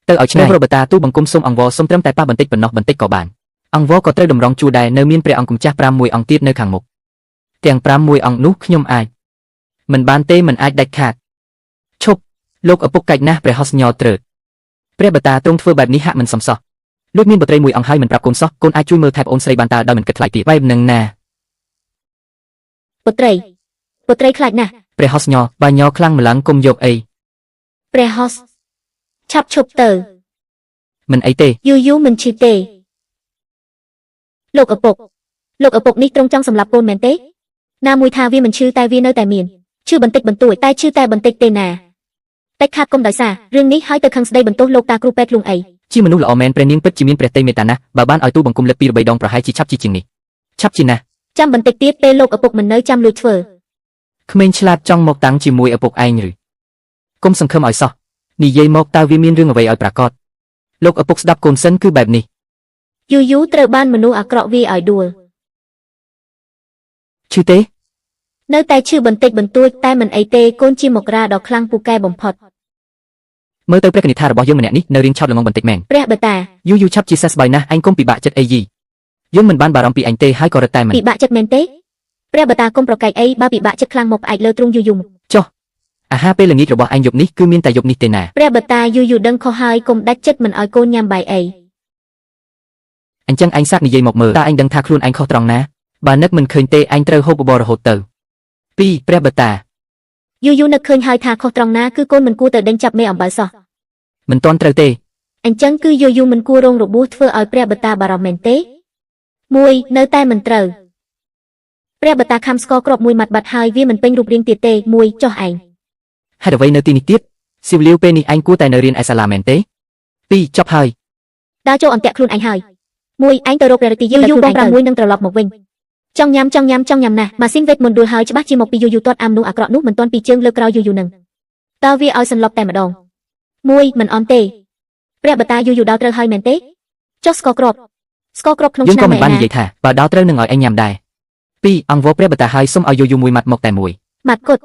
ទៅឲ្យឆ្ងាយព្រះវរបតាទូបង្គំសូមអង្វរសូមត្រឹមតែប៉ះបន្តិចប៉ុណ្ណោះបន្តិចក៏បានអង្វរក៏ត្រូវតម្រង់ជួរដែរនៅមានព្រះអង្គម្ចាស់5មួយអង្គទៀតនៅខាងមុខ ទាំង5មួយអង្គនោះខ្ញុំអាចមិនបានទេមិនអាចដាច់ខាតឈប់លោកឪពុកកាច់ណាស់ព្រះហស្តញ័រត្រើតព្រះបតាទ្រង់ធ្វើបែបនេះហាក់មិនសមសោះដូចមានបុត្រីមួយអង្គហើយមិនប្រាប់កូនសោះកូនអាចជួយមើលថែប្អូនស្រីបានតើដោយមិនគិតថ្លៃទៀតបែបនឹងណា ពុត្រីខ្លាចណាស់ ព្រះហស្តញ័របើញ័រខ្លាំងម្លឹងគុំយកអី ព្រះហស្តឆាប់ឈប់ទៅ មិនអីទេ យូមិនឈឺទេលោកឪពុកនេះទ្រង់ចង់សម្លាប់កូនមែនទេណាមួយថាវាមិនឈឺតែវានៅតែមានឈឺបន្តិចបន្តួចតែឈឺតែបន្តិចទេណាតែខាតគុំដោយសាររឿងនេះហើយទៅខឹងស្ដីបន្ទោសលោកតាគ្រូពេទ្យលួងអី ជាមនុស្សល្អមែនព្រះនាងពិតជាមានព្រះតីមេត្តាណាស់បើបានឲ្យទូបង្គំលិបពីរបីដងប្រហែលជាឆាប់ជាងនេះឆាប់ជាណាស់ ចាំបន្តិចទៀតពេលលោកឪពុកមិននៅចាំលួចធ្វើ ក្មេងឆ្លាតចង់មកតាំងជាមួយឪពុកឯងឬគុំសង្ឃឹមឲ្យសោះនិយាយមកតើវាមានរឿងអ្វីឲ្យប្រាកដលោកឪពុកស្ដាប់កូនសិនគឺបែបនេះ យូត្រូវបានមនុស្សអាក្រក់វាឲ្យដួល ឈឺទេ នៅតែឈឺបន្តិចបន្តួចតែមិនអីទេកូនជាមករាដ៏ខ្លាំងពូកែបំផុត មើលទៅព្រះកនិដ្ឋារបស់យើងម្នាក់នេះនៅរៀងឆោតល្ងងបន្តិចមែន ព្រះបតា យូឆាប់ជាសះស្បើយណាស់ឯងកុំពិបាកចិត្តអីយីយើងមិនបានបារម្ភពីឯងទេហើយក៏រត់តែមិន ពិបាកចិត្តមែនទេព្រះបតាកុំប្រកែកអីបើពិបាកចិត្តខ្លាំងមកផ្អែកលើទ្រង់យូ ចុះអាហារពេលល្ងាចរបស់ឯងយប់នេះគឺមានតែយប់នេះទេណា ព្រះបតាយូដឹងខុសហើយកុំដាច់ចិត្តមិនឲ្យកូនញ៉ាំបាយអី អញ្ចឹងឯងសាកនិយាយមកមើលតើឯងដឹងថាខ្លួនឯងខុសត្រង់ណាបើនឹកមិនឃើញទេឯងត្រូវហូបបបររហូតទៅ 2. ព្រះបតា យូនឹកឃើញហើយថាខុសត្រង់ណាគឺកូនមិនគួរទៅដេញចាប់មេអំបិលសោះ មិនទាន់ត្រូវទេ អញ្ចឹងគឺយូមិនគួររងរបួសធ្វើឲ្យព្រះបតាបារម្ភមែនទេ 1. នៅតែមិនត្រូវព្រះបតាខំស្គរគ្រាប់មួយម៉ាត់បាត់ហើយវាមិនពេញរូបរាងទៀតទេ 1. ចុះឯង ហេតុអ្វីនៅទីនេះទៀតស៊ីវលាវពេលនេះឯងគួរតែនៅរៀនឯសាលាមែនទេ 2. ចប់ហើយ ដើរចូលអន្ទាក់ខ្លួនឯងហើយ 1. ឯងទៅរកព្រះរាជយូបង6នឹងត្រឡប់មកវិញចង់ញ៉ាំណាស់ម៉ាស៊ីនវេទមន្តដួលហើយច្បាស់ជាមកពីយូទាត់អាមនោះអាក្រក់នោះមិនទាន់ពីជើងលើក្រោយយូនឹងតើវាឲ្យសន្លប់តែម្ដង 1. មិនអន់ទេព្រះបតាយូដើរត្រូវហើយមែនទេចុះស្គរគ្រាប់ក្នុង យើង ឆ្នាំ ក៏មិន ឯ បាន ណា និយាយថាបើដើរត្រូវនឹងឲ្យឯងញ៉ាំដែរ 2. អង្គវរព្រះបតាហើយសុំឲ្យយូមួយម៉ាត់មកតែមួយ ម៉ាត់គត់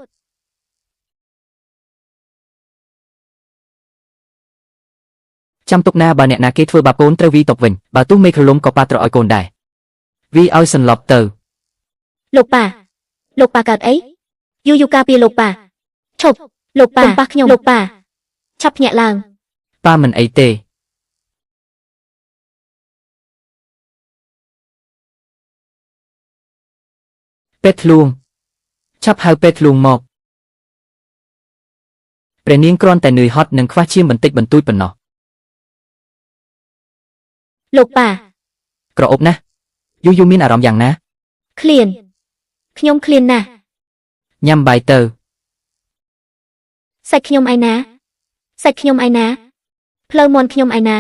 ចាំទុកណាបើអ្នកណាគេធ្វើបាបកូនត្រូវវីតបវិញបើទោះមេក្រឡុំក៏ប៉ាត្រឲ្យកូនដែរវីឲ្យសន្លប់ទៅ លោកប៉ាកើតអីយូការពារលោកប៉ាឈប់លោកប៉ាប៉ះខ្ញុំលោកប៉ាឆាប់ភ្ញាក់ឡើង ប៉ាមិនអីទេពេទ្យធ្លួងឆាប់ហៅពេទ្យធ្លួងមកព្រះនាងគ្រាន់តែនឿយហត់និងខ្វះឈាមបន្តិចបន្តួចប៉ុណ្ណោះ លោកប៉ា ក្រអូបណាស់យូមានអារម្មណ៍យ៉ាងណា ឃ្លានខ្ញុំឃ្លានណាស់ ញ៉ាំបាយទៅ សាច់ខ្ញុំឯណាផ្លូវមន់ខ្ញុំឯណា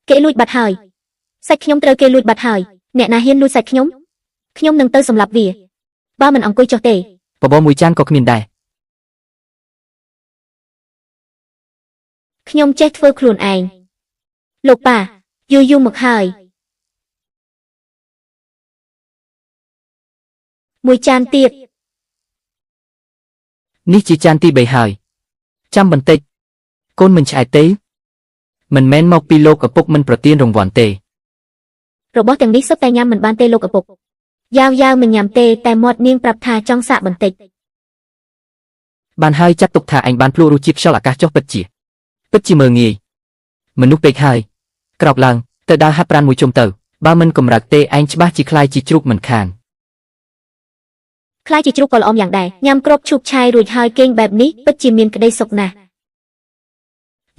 គេលួចបាត់ហើយសាច់ខ្ញុំត្រូវគេលួចបាត់ហើយអ្នកណាហ៊ានលួចសាច់ខ្ញុំនឹងទៅសម្លាប់វាបើមិនអង្គុយចុះទេ បបរមួយចានក៏គ្មានដែរ ខ្ញុំចេះធ្វើខ្លួនឯងលោកប៉ាយូមកហើយមួយចានទៀត នេះជាចានទី3ហើយចាំបន្តិចកូនមិនឆ្អែតទេមិនមែនមកពីលោកឪពុកមិនប្រទានរង្វាន់ទេ របស់ទាំងនេះសុទ្ធតែញ៉ាំមិនបានទេលោកឪពុកយ៉ាវមិនញ៉ាំទេតែមាត់នាងប្រាប់ថាចង់សាកបន្តិច បានហើយចាត់ទុកថាឯងបានភ្លក់រសជាតិខ្យល់អាកាសចុះពិតជាមើងងាយមនុស្សពេកហើយក្រោកឡើងទៅដើរហាត់ប្រាណមួយជុំទៅបើមិនកម្រើកទេឯងច្បាស់ជាខ្លាយជាជ្រូកមិនខាន ខ្លាយជាជ្រូកក៏ល្អយ៉ាងដែរញ៉ាំគ្រាប់ឈូកឆាយរួចហើយគេងបែបនេះពិតជាមានក្តីសុខណាស់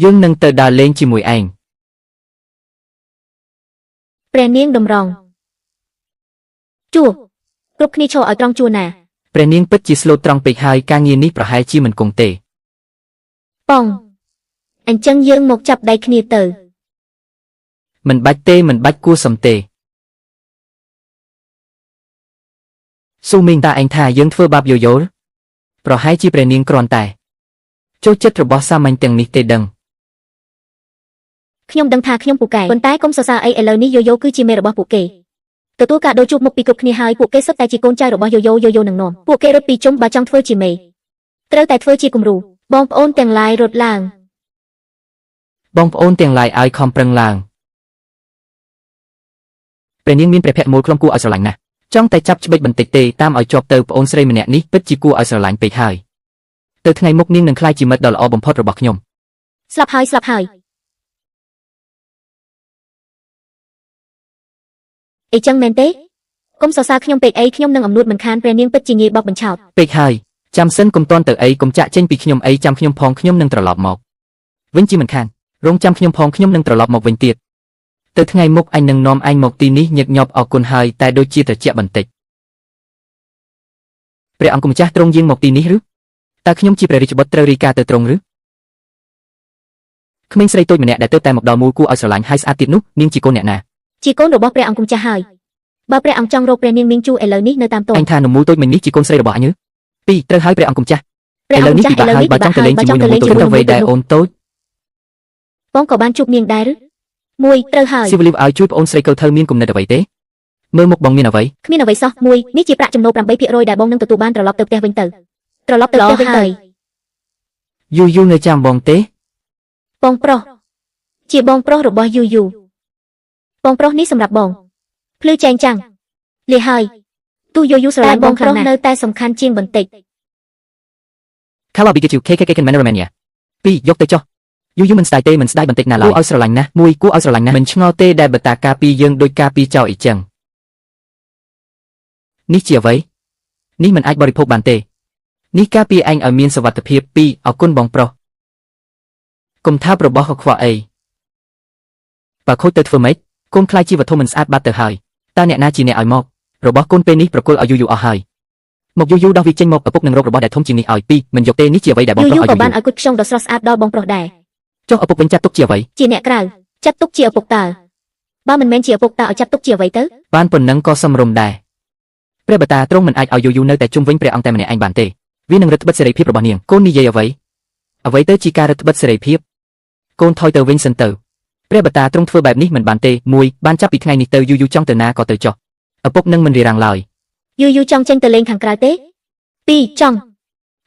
យើងនឹងទៅដើរលេងជាមួយឯង ព្រះនាងតម្រង់ជួគ្រប់គ្នាឈរឲ្យត្រង់ជួណា ព្រះនាងពិតជាស្លូតត្រង់ពេកហើយការងារនេះប្រហែលជាមិនគង់ទេ ប៉ងអញ្ចឹងយើងមកចាប់ដៃគ្នាទៅ មិនបាច់ទេមិនបាច់គួរសំទេស៊ូមីងតាឯងថាយើងធ្វើបាបយោប្រហែលជាព្រះនាងគ្រាន់តែចូលចិត្តរបស់សាមញ្ញទាំងនេះទេដឹង ខ្ញុំដឹងថាខ្ញុំពូកែប៉ុន្តែកុំសរសើរអីឥឡូវនេះយូគឺជាមេរបស់ពួកគេទទួលការដូរជួបមុខពីគ្រប់គ្នាហើយពួកគេសុទ្ធតែជាកូនចៅរបស់យូនឹងនាំពួកគេរត់ពីជុំបើចង់ធ្វើជាមេត្រូវតែធ្វើជាគំរូបងប្អូនទាំងឡាយរត់ឡើង បងប្អូនទាំងឡាយឲ្យខំប្រឹងឡើងព្រះនាងមានព្រះភ័ក្ត្រមូលខ្លងគួរឲ្យស្រឡាញ់ណាស់ ចង់តែចាប់ច្បិចបន្តិចទេតាមឲ្យជាប់ទៅប្អូនស្រីម្នាក់នេះពិតជាគួរឲ្យស្រឡាញ់ពេកហើយទៅថ្ងៃមុខនាងនឹងក្លាយជាមិត្តដ៏ល្អបំផុតរបស់ខ្ញុំ ស្លាប់ហើយអីចឹងមែនទេកុំសរសើរខ្ញុំពេកអីខ្ញុំនឹងអំនួតមិនខានព្រះនាងពិតជាងាយបោកបញ្ឆោត ពេកហើយចាំសិនកុំតន់ទៅអីកុំចាក់ចេញពីខ្ញុំអីចាំខ្ញុំផងខ្ញុំនឹងត្រឡប់មកវិញជាមិនខានរងចាំខ្ញុំផងខ្ញុំនឹងត្រឡប់មកវិញទៀតទៅថ្ងៃមុខអញនឹងនាំអញមកទីនេះញឹកញាប់អរគុណហើយតែដូចជាត្រជាក់បន្តិចព្រះអង្គម្ចាស់ទ្រង់យាងមកទីនេះឬតើខ្ញុំជាព្រះរាជបុត្រត្រូវរាយការណ៍ទៅទ្រង់ឬក្មេងស្រីតូចម្នាក់ដែលទើបតែមកដល់មូលគួរឲ្យស្រឡាញ់ហើយស្អាតទៀតនោះនាងជាកូនអ្នកណា ជាកូនរបស់ព្រះអង្គម្ចាស់ហើយបើព្រះអង្គចង់រកព្រះនាងនាងជួឥឡូវនេះនៅតាមតន អញថានមូលតូចមិញនេះជាកូនស្រីរបស់អញឬពីរត្រូវហើយព្រះអង្គម្ចាស់ឥឡូវនេះពិបាកហើយបើចង់ទៅលេងជាមួយនមូលតូចទៅវ័យដែរអូនតូច បងក៏បានជួបនាងដែរឬមួយត្រូវហើយ ស៊ីវលីវឲ្យជួយប្អូនស្រីកូនធ្វើមានគំនិតអ្វីទេមើលមុខបងមានអ្វី គ្មានអ្វីសោះមួយនេះជាប្រាក់ចំណូល 8% ដែលបងនឹងទទួលបានត្រឡប់ទៅផ្ទះវិញទៅត្រឡប់ទៅផ្ទះវិញទៅ យូយូនៅចាំបងទេ បងប្រុសជាបងប្រុសរបស់យូយូបងប្រុសនេះសម្រាប់បងភ្លឺចែងចាំងលាហើយទូយូយូស្រឡាញ់បងខ្លាំងណាស់នៅតែសំខាន់ជាងបន្តិច ខាឡាប៊ីកាជូ KKK Mannermania ពីរយកទៅចុះយូយូមិនស្ដាយទេមិនស្ដាយបន្តិចណាឡើយគួរឲ្យស្រឡាញ់ណាស់មួយគួរឲ្យស្រឡាញ់ណាស់មិនឆ្ងល់ទេដែលបតាការពីយើងដូចការពីចោលអីចឹងនេះជាអ្វីនេះមិនអាចបរិភោគបានទេនេះការពីឯងឲ្យមានសុវត្ថិភាពពីរអរគុណបងប្រុសកុំថារបស់កខ្វក់អីបើខូចទៅធ្វើម៉េចកូនខ្លាចជាវត្ថុមិនស្អាតបាត់ទៅហើយតើអ្នកណាជាអ្នកឲ្យមករបស់កូនពេលនេះប្រគល់ឲ្យយូយូអស់ហើយមកយូយូដោះវាចេញមកឪពុកនឹងរករបស់ដែលធំជាងនេះឲ្យពីរមិនយកទេនេះជាអ្វីដែលបងប្រុសឲ្យយូយូក៏បានឲ្យគុជខ្យងដ៏ស្រស់ស្អាតដល់បងប្រុសដែរចុះឪពុកវិញចាត់ទុកជាអ្វីជាអ្នកក្រៅចាត់ទុកជាឪពុកតើបើមិនមែនជាឪពុកតើឲ្យចាត់ទុកជាអ្វីទៅ បានប៉ុណ្ណឹងក៏សមរម្យដែរព្រះបតាទ្រង់មិនអាចឲ្យយូយូនៅតែជុំវិញព្រះអង្គតែម្នាក់ឯងបានទេវានឹងរឹតបន្តឹងសេរីភាពរបស់នាងកូននិយាយអ្វីទៅជាការរឹតបន្តឹងសេរីភាពកូនថយទៅវិញសិនទៅព្រះបតាទ្រង់ធ្វើបែបនេះមិនបានទេមួយបានចាប់ពីថ្ងៃនេះទៅយូយូចង់ទៅណាក៏ទៅចុះឪពុកនឹងមិនរារាំងឡើយយូយូចង់ចេញទៅលេងខាងក្រៅទេពីរចង់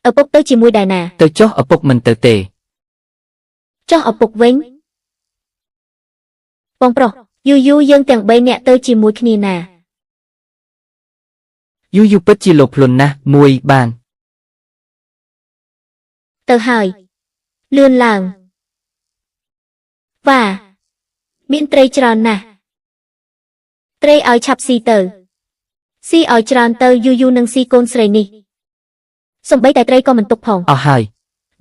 ឪពុកទៅជាមួយដែរណាទៅចុះឪពុកមិនទៅទេចុះឪពុកវិញបងប្រុសយូយូយើងទាំង3នាក់ទៅជាមួយគ្នាណាយូយូពិតជាលោភលន់ណាស់មួយបានទៅហើយលឿនឡើងវ៉ាមានត្រីច្រើនណាស់ត្រីឲ្យឆាប់ស៊ីទៅស៊ីឲ្យច្រើនទៅយូយូនឹងស៊ីកូនស្រីនេះសំបីតែត្រីក៏មិនទុកផងអស់ហើយ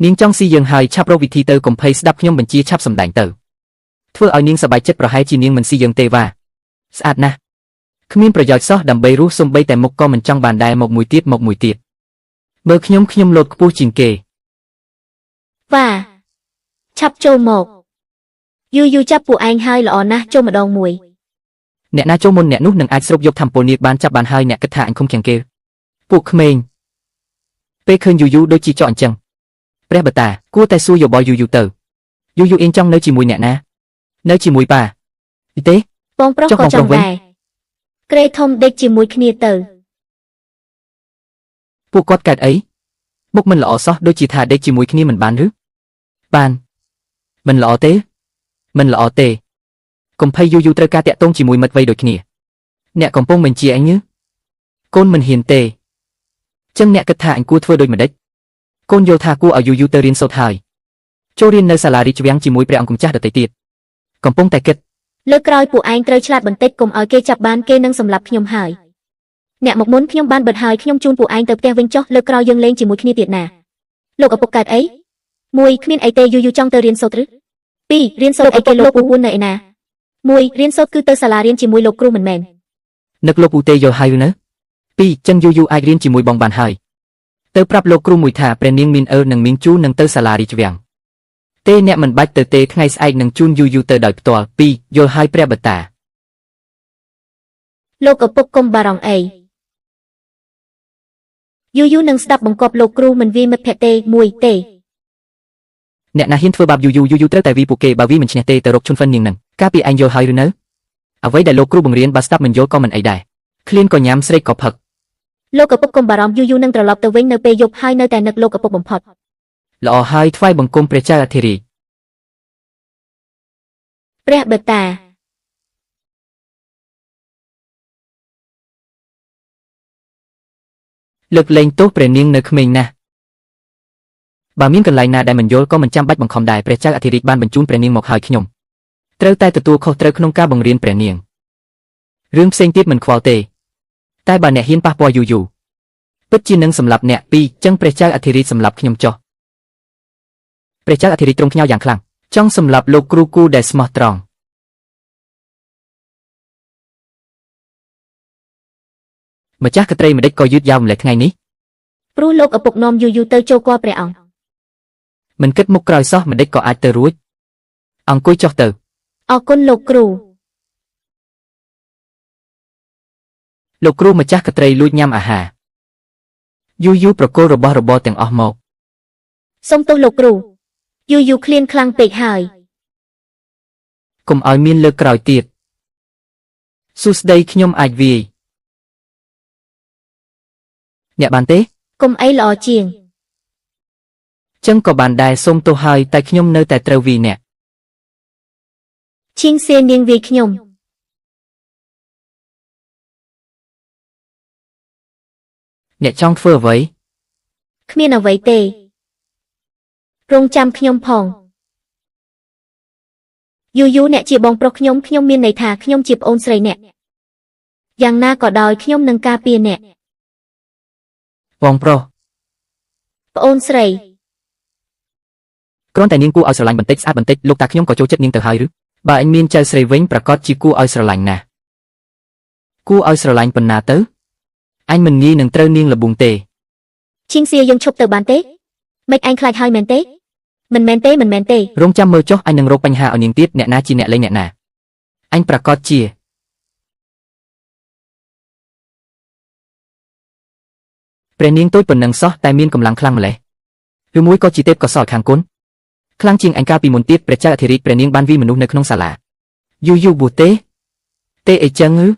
នាងចង់ស៊ីយើងហើយឆាប់រកវិធីទៅកុំភ័យស្ដាប់ខ្ញុំបញ្ជាឆាប់សម្ដែងទៅធ្វើឲ្យនាងសប្បាយចិត្តប្រហែលជានាងមិនស៊ីយើងទេវ៉ាស្អាតណាស់គ្មានប្រយោជន៍សោះដើម្បីរស់សំបីតែមុខក៏មិនចង់បានដែរមកមួយទៀតមើលខ្ញុំលោតខ្ពស់ជាងគេវ៉ាឆាប់ចូលមកយូយូចាប់ពួកឯងហើយល្អណាស់ចូលម្ដងមួយអ្នកណាចូលមុនអ្នកនោះនឹងអាចស្រូបយកធម្មពលនេះបានចាប់បានហើយអ្នកគិតថាអញខំខាំងគេពួកក្មេងពេលឃើញយូយូដូចជាចោអញ្ចឹងព្រះបតាគួរតែសួរយោបល់យូយូទៅយូយូអៀងចង់នៅជាមួយអ្នកណានៅជាមួយប៉ាទេបងប្រុសក៏ចង់ដែរក្រេធំដេកជាមួយគ្នាទៅពួកគាត់កើតអីមុខមិនល្អសោះដូចជាថាដេកជាមួយគ្នាមិនបានឬបានមិនល្អទេកុំភ័យយូយូត្រូវការតាក់ទងជាមួយមិត្តវ័យដូចគ្នាអ្នកកំពុងបញ្ជាអញកូនមិនហ៊ានទេចឹងអ្នកគិតថាអញគួរធ្វើដូចម្ដេចកូនយល់ថាគួរឲ្យយូទៅរៀនសូត្រហើយចូលរៀននៅសាលារាជវាំងជាមួយព្រះអង្គម្ចាស់ដទៃទៀតកំពុងតែគិតលើកក្រោយពួកឯងត្រូវឆ្លាតបន្តិចកុំឲ្យគេចាប់បានគេនឹងសម្លាប់ខ្ញុំហើយអ្នកមកមុនខ្ញុំបានបិទហើយខ្ញុំជូនពួកឯងទៅផ្ទះវិញចុះលើកក្រោយយើងលេងជាមួយគ្នាទៀតណាលោកឪពុកកើតអីមួយគ្មានអីទេយូចង់ទៅរៀនសូត្រឬពីររៀនសូត្រអីគេលោកពូពូននៅឯណាមួយរៀនសូត្រគឺទៅសាលារៀនជាមួយលោកគ្រូមិនមែននឹកលោកពូទេយល់ហើយឬនៅពីរចឹងយូអាចរៀនជាមួយបងបានហើយទៅប្រាប់លោកគ្រូមួយថាព្រះនាងមាននិងមីងជូនឹងទៅសាលារាជវាំងទេអ្នកមិនបាច់ទៅទេថ្ងៃស្អែកនឹងជូនយូទៅដោយផ្ទាល់ពីរយល់ហើយព្រះបតាលោកឪពុកកុំបារម្ភអីយូនឹងស្ដាប់បង្គាប់លោកគ្រូមិនវាយមិត្តភក្តិទេមួយទេអ្នកណាហ៊ានធ្វើបាបយូត្រូវតែវាយពួកគេបើវាមិនឈ្នះទេទៅរកជន់ហ្វិននាងនឹងការពីឯងយល់ហើយឬនៅអ្វីដែលលោកគ្រូបង្រៀនបើស្ដាប់មិនយល់ក៏មិនអីដែរឃ្លានក៏ញ៉ាំស្រេកក៏ផឹកលោកឪពុកកុំបារម្ភយូនឹងត្រឡប់ទៅវិញនៅពេលយប់ហើយនៅតែនឹកលោកឪពុកបំផុតល្អហើយថ្វាយបង្គំព្រះចៅអធិរាជព្រះបតា លើកលែងទោសព្រះនាងនៅក្មេងណាស់បើមានកន្លែងណាដែលមិនយល់ក៏មិនចាំបាច់បង្ខំដែរព្រះចៅអធិរាជបានបញ្ជូនព្រះនាងមកហើយខ្ញុំត្រូវតែទទួលខុសត្រូវក្នុងការបង្រៀនព្រះនាងរឿងផ្សេងទៀតមិនខ្វល់ទេតែបើអ្នកហ៊ានប៉ះពាល់យូរពិតជានឹងសម្លាប់អ្នកពីរចឹងព្រះចៅអធិរាជសម្លាប់ខ្ញុំចុះព្រះចៅអធិរាជទ្រង់ខ្ញាល់យ៉ាងខ្លាំងចង់សម្លាប់លោកគ្រូគូដែលស្មោះត្រង់ម្ចាស់ក្ត្រីម្ដេចក៏យឺតយ៉ាវម្លេះថ្ងៃនេះព្រោះលោកឪពុកនាំយូរទៅចូលគាល់ព្រះអង្គមិនគិតមុខក្រោយសោះម្ដេចក៏អាចទៅរួចអង្គុយចុះទៅអរគុណលោកគ្រូលោកគ្រូម្ចាស់ក្ត្រីលួចញ៉ាំអាហារយូប្រគល់របស់របរទាំងអស់មកសូមទោសលោកគ្រូយូឃ្លានខ្លាំងពេកហើយកុំឲ្យមានលើកក្រោយទៀតសួស្ដីខ្ញុំអាចវាយអ្នកបានទេកុំអីល្អជាងចឹងក៏បានដែរសូមទោសហើយតែខ្ញុំនៅតែត្រូវវាយអ្នកឈៀងសៀនាងវាយខ្ញុំអ្នកចង់ធ្វើអ្វីគ្មានអ្វីទេរងចាំខ្ញុំផងយូអ្នកជាបងប្រុសខ្ញុំមានន័យថាខ្ញុំជាប្អូនស្រីអ្នកយ៉ាងណាក៏ដោយខ្ញុំនឹងការពារអ្នកបងប្រុសប្អូនស្រីគ្រាន់តែនាងគួរឲ្យស្រឡាញ់បន្តិចស្អាតបន្តិចលោកតាខ្ញុំក៏ចូលចិត្តនាងទៅហើយឬបើអញមានចៅស្រីវិញប្រកាសជាគួរឲ្យស្រឡាញ់ណាស់គួរឲ្យស្រឡាញ់ប៉ុណ្ណាទៅអញមិនងាយនឹងត្រូវនាងលបួងទេឈៀងសៀយើងឈប់ទៅបានទេមិនអញខ្លាចហើយមែនទេមិនមែនទេរងចាំមើលចុះអញនឹងរកបញ្ហាឲ្យនាងទៀតអ្នកណាជាអ្នកលេងអ្នកណាអញប្រកាសជាព្រះនាងទូចប៉ុណ្ណឹងសោះតែមានកម្លាំងខ្លាំងម្ល៉េះឬមួយក៏ជាទេពកោសល្យខាងគុណខ្លាំងជាងអញកាលពីមុនទៀតព្រះចៅអធិរាជព្រះនាងបានវាយមនុស្សនៅក្នុងសាលាយូប៊ូទេអីចឹងឬ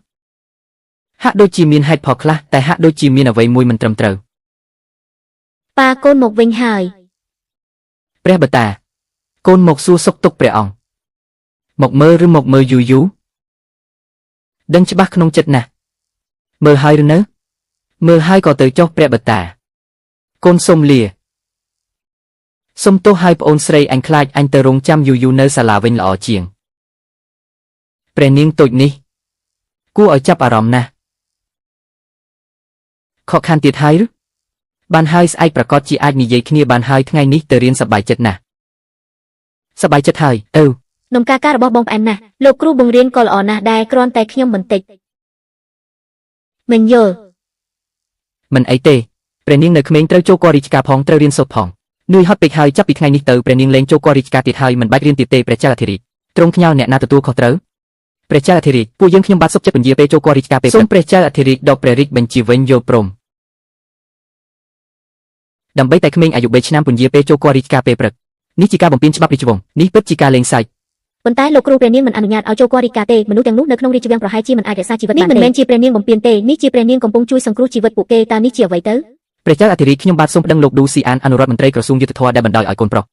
ហាក់ដូចជាមានហេតុផលខ្លះតែហាក់ដូចជាមានអ្វីមួយមិនត្រឹមត្រូវប៉ាកូនមកវិញហើយព្រះបតាកូនមកសួរសុខទុក្ខព្រះអង្គមកមើលឬមកមើលយូដឹងច្បាស់ក្នុងចិត្តណាស់មើលហើយឬនៅមើលហើយក៏ទៅចុះព្រះបតាកូនសុំលាសុំទោសឲ្យប្អូនស្រីអញខ្លាចអញទៅរងចាំយូនៅសាលាវិញល្អជាងព្រះនាងតូចនេះគួរឲ្យចាប់អារម្មណ៍ណាស់ខកខានទៀតហើយឬបានហើយស្អែកប្រកាសជាអាចនិយាយគ្នាបានហើយថ្ងៃនេះទៅរៀនសប្បាយចិត្តណាស់សប្បាយចិត្តហើយទៅនំការរបស់បងប្អូនណាស់លោកគ្រូបង្រៀនក៏ល្អណាស់ដែរគ្រាន់តែខ្ញុំបន្តិចមិនយល់មិនអីទេព្រះនាងនៅក្មេងត្រូវចូលគាល់រាជការផងត្រូវរៀនសូត្រផងនឿយហត់ពេកហើយចាប់ពីថ្ងៃនេះទៅព្រះនាងលែងចូលគាល់រាជការទៀតហើយមិនបាច់រៀនទៀតទេព្រះចៅអធិរាជទ្រង់ខ្ញាល់អ្នកណាទទួលខុសត្រូវព្រះចៅអធិរាជពួកយើងខ្ញុំបាទសុខចិត្តពន្យាពេលចូលគាល់រាជការពេលសូមព្រះចៅអធិរាជដកព្រះរាជបញ្ជាវិញយល់ព្រមដើម្បីតែក្មេងអាយុ3ឆ្នាំពន្យាពេលចូលគាល់រាជការពេលព្រឹកនេះជាការបំពានច្បាប់រាជវង្សនេះពិតជាការលេងសើចប៉ុន្តែលោកគ្រូព្រះនាងមិនអនុញ្ញាតឲ្យចូលគាល់រាជការទេមនុស្សទាំងនោះនៅក្នុងរាជវាំងប្រហែលជាមិនអាចរក្សាជីវិតបានទេនេះមិនមែនជាព្រះនាងបំពានទេនេះជាព្រះនាងកំពុងជួយសង្គ្រោះជីវិតពួកគេតើនេះជាអ្វីទៅព្រះចៅអធិរាជខ្ញុំបាទសូមប្តឹងលោកឌូស៊ីអានអនុរដ្ឋមន្ត្រីក្រសួងយុទ្ធភ័ពដែលបណ្ដោយឲ្យកូនប្រុស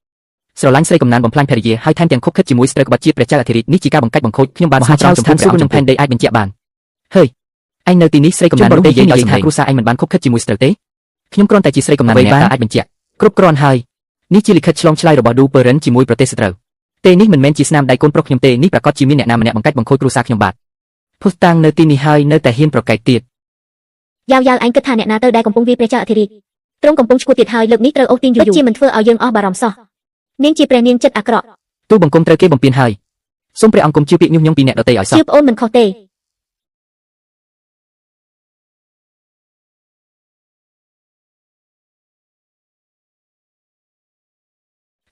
ស្រឡាញ់ស្រីកំណានបំផ្លាញភរិយាហើយថែមទាំងខុបខិតជាមួយស្ត្រីក្បត់ជាតិព្រះចៅអធិរាជនេះជាការបង្កាច់បង្ខូចខ្ញុំបាទសូមចោទចំពោះព្រះអង្គចំផែនដីអាចបញ្ជាក់បានហើយអញនៅទីនេះស្រីកំណាននោះនិយាយឲ្យថាគ្រួសារអញមិនបានខុបខិតជាមួយស្ត្រីទេខ្ញុំគ្រាន់តែជាស្រីកំណានម្នាក់អាចបញ្ជាក់គ្រប់គ្រាន់ហើយនេះជាលិខិតឆ្លងឆ្លើយរបស់ឌូពឺរិនជាមួយប្រទេសសត្រូវទេនេះមិនមែនជាស្នាមដៃកូនប្រុសខ្ញុំទេនេះប្រកាសជាមានអ្នកណាម្នាក់បង្កាច់បង្ខូចគ្រួសារខ្ញុំបាទភុស្តាំងនៅទីនេះហើយនៅតែហ៊ានប្រកែកទៀតយ៉ាវអញគិតថាអ្នកណាទៅដែលកំពុងវាយព្រះចៅអធិរាជទ្រង់កំពុងឈួតទៀតហើយលើកនេះត្រូវអូសទាញយូរជាមិនធ្វើឲ្យយើងអស់បារម្ភសោះនាងជាព្រះនាងចិត្តអាក្រក់ទូបង្គំត្រូវគេបំពេញហើយសូមព្រះអង្គកុំជឿពាក្យញុះញង់ពីអ្នកដទៃឲ្យសោះជឿប្អូនមិនខុសទេ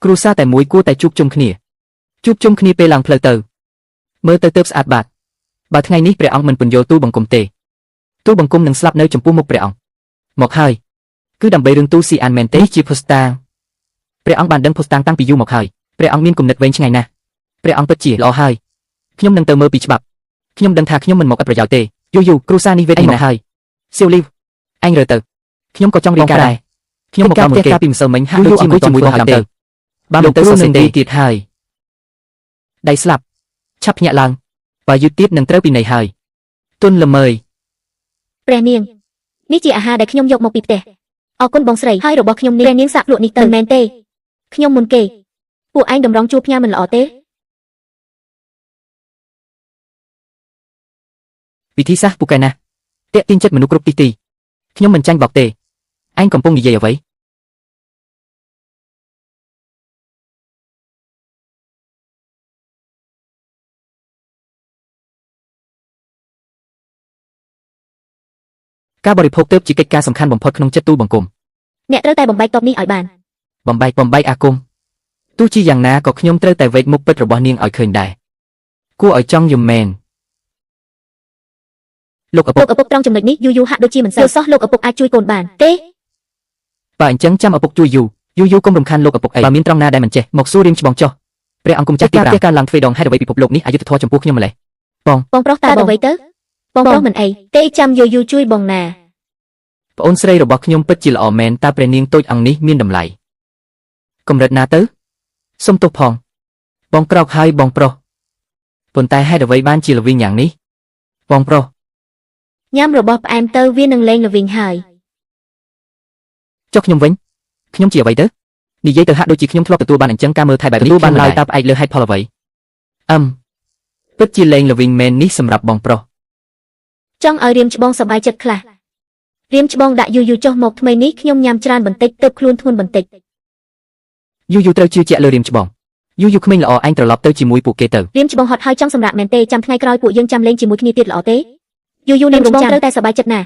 គ្រួសារតែមួយគួរតែជួបជុំគ្នាពេលឡើងផ្លូវទៅមើលទៅស្អាតបាតបើថ្ងៃនេះព្រះអង្គមិនពន្យល់ទូបង្គំទេទូបង្គំនឹងស្លាប់នៅចំពោះមុខព្រះអង្គមកហើយគឺដើម្បីរឿងទូស៊ីអានមែនទេជាភស្តាងព្រះអង្គបានដឹងភស្តាងតាំងពីយូរមកហើយព្រះអង្គមានគំនិតវែងឆ្ងាយណាស់ព្រះអង្គពិតជាល្អហើយខ្ញុំនឹងទៅមើលពីច្បាប់ខ្ញុំដឹងថាខ្ញុំមិនមកឥតប្រយោជន៍ទេយូគ្រួសារនេះវេទឯណាហើយសៀវលីវអញរើទៅខ្ញុំក៏ចង់រៀនការដែរខ្ញុំមកកាពីម្សិលមិញហាក់ដូចជាជាមួយបងទៅបានទៅសរសេរទៀតហើយដៃស្លាប់ឆាប់ភ្ញាក់ឡើងបើយឺតទៀតនឹងត្រូវពីនៃហើយទុនល្មើយព្រះនាង នេះជាអាហារដែលខ្ញុំយកមកពីផ្ទះអរគុណបងស្រីហើយរបស់ខ្ញុំនេះព្រះនាងសាក់លក់នេះទៅមិនមែនទេខ្ញុំមុនគេពួកឯងតម្រង់ជួបផ្ញើមិនល្អទេ វិធីសាស្ត្រពូកែណាស់តាក់ទាញចិត្តមនុស្សគ្រប់ទីទីខ្ញុំមិនចាញ់បោកទេឯងកំពុងនិយាយអ្វីការបរិភោគទើបជាកិច្ចការសំខាន់បំផុតក្នុងចិត្តទូលបង្គំ អ្នកត្រូវតែបំបែកតបនេះឲ្យបាន បំបែកអាគមទោះជាយ៉ាងណាក៏ខ្ញុំត្រូវតែវេកមុខពិតរបស់នាងឲ្យឃើញដែរគួរឲ្យចង់យំមែនលោកឪពុក ត្រង់ចំណុចនេះយូហាក់ដូចជាមិនសូវសោះលោកឪពុកអាចជួយកូនបានទេ បើអញ្ចឹងចាំឪពុកជួយយូកុំរំខានលោកឪពុកអីបើមានត្រង់ណាដែលមិនចេះមកសួររៀមច្បងចុះព្រះអង្គគុំចាស់ទី5ការឡើងទ្វេដងហេតុអ្វីពិភពលោកនេះអយុត្តិធម៌ចំពោះខ្ញុំម្លេះបង បងប្រុសតើអ្វីទៅបងប្រុសមិនអីទេចាំយូជួយបងណា ប្អូនស្រីរបស់ខ្ញុំពិតជាល្អមែនតើព្រះនាងតូចអង្គនេះមានតម្លៃកម្រិតណាទៅសុំទោសផងបងក្រោកហើយបងប្រុសប៉ុន្តែហេតុអ្វីបានជាល្វីងយ៉ាងនេះបងប្រុស ញ៉ាំរបស់ផ្អែមទៅវានឹងលែងល្វីងហើយ ចុះខ្ញុំវិញខ្ញុំជាអ្វីទៅនិយាយទៅហាក់ដូចជាខ្ញុំធ្លាប់ទទួលបានអញ្ចឹងការមើលថែបែបនេះទទួលបានឡើយតើផ្អែកលើហេតុផលអ្វីពិតជាលែងល្វីងមែននេះសម្រាប់បងប្រុស ចង់ឲ្យរៀមច្បងសប្បាយចិត្តខ្លះរៀមច្បងដាក់យូចុះមកថ្មីនេះខ្ញុំញ៉ាំច្រើនបន្តិចទើបខ្លួនធ្ងន់បន្តិច យូត្រូវជឿជាក់លើរៀមច្បងយូក្មេងល្អឯងត្រឡប់ទៅជាមួយពួកគេទៅ រៀមច្បងហត់ហើយចង់សម្រាប់មែនទេចាំថ្ងៃក្រោយពួកយើងចាំលេងជាមួយគ្នាទៀតល្អទេយូនឹងរំចាំត្រូវតែសប្បាយចិត្តណា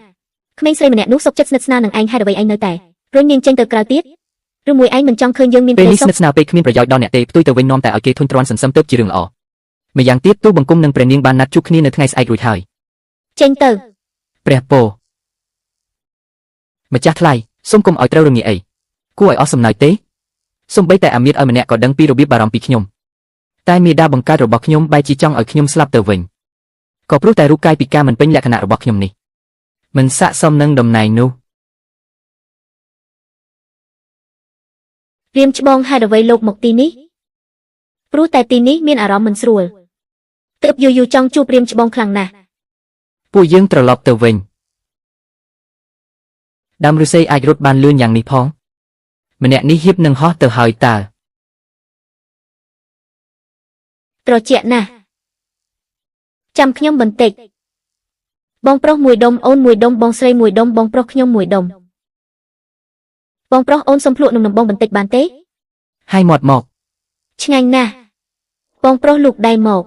ក្មេងស្រីម្នាក់នោះសុខចិត្តស្និទ្ធស្នាលនឹងឯងហេតុអ្វីឯងនៅតែរុញនាងចេញទៅក្រៅទៀតឬមួយឯងមិនចង់ឃើញយើងមាន ពេល ពេល នេះ សុខ ស្និទ្ធស្នាលពេកគ្មានប្រយោជន៍ដល់អ្នកទេផ្ទុយទៅវិញនាំតែឲ្យគេធុញទ្រាន់សន្សឹមទៅជារឿងល្អម្យ៉ាងទៀតទូលបង្គំនិងព្រះនាងបានណាត់ជួបគ្នានៅថ្ងៃស្អែករួចហើយ ចេញទៅ ព្រះពរម្ចាស់ថ្លៃសូមកុំឲ្យត្រូវរងាអីគួរឲ្យអស់សំណើចទេសូម្បីតែអាមៀតឲ្យម្នាក់ក៏ដឹងពីរបៀបបារម្ភពីខ្ញុំតែមេដាបង្កើតរបស់ខ្ញុំបែរជាចង់ឲ្យខ្ញុំស្លាប់ទៅវិញក៏ព្រោះតែរូបកាយពិការមិនពេញលក្ខណៈរបស់ខ្ញុំនេះមិនស័ក្តិសមនឹងតំណែងនោះ រៀមច្បងហេតុអ្វីលោកមកទីនេះព្រោះតែទីនេះមានអារម្មណ៍មិនស្រួលទើបយូចង់ជួបរៀមច្បងខ្លាំងណាស់ ពួកយើងត្រឡប់ទៅវិញដើមឫស្សីអាចរត់បានលឿនយ៉ាងនេះផងម្នាក់នេះហៀបនឹងហោះទៅហើយតើ ត្រជាក់ណាស់ចាំខ្ញុំបន្តិចបងប្រុសមួយដុំអូនមួយដុំបងស្រីមួយដុំបងប្រុសខ្ញុំមួយដុំបងប្រុសអូនសុំភ្លក់នំដំបងបន្តិចបានទេ ហើយមាត់មក ឆ្ងាញ់ណាស់បងប្រុសលូកដៃមក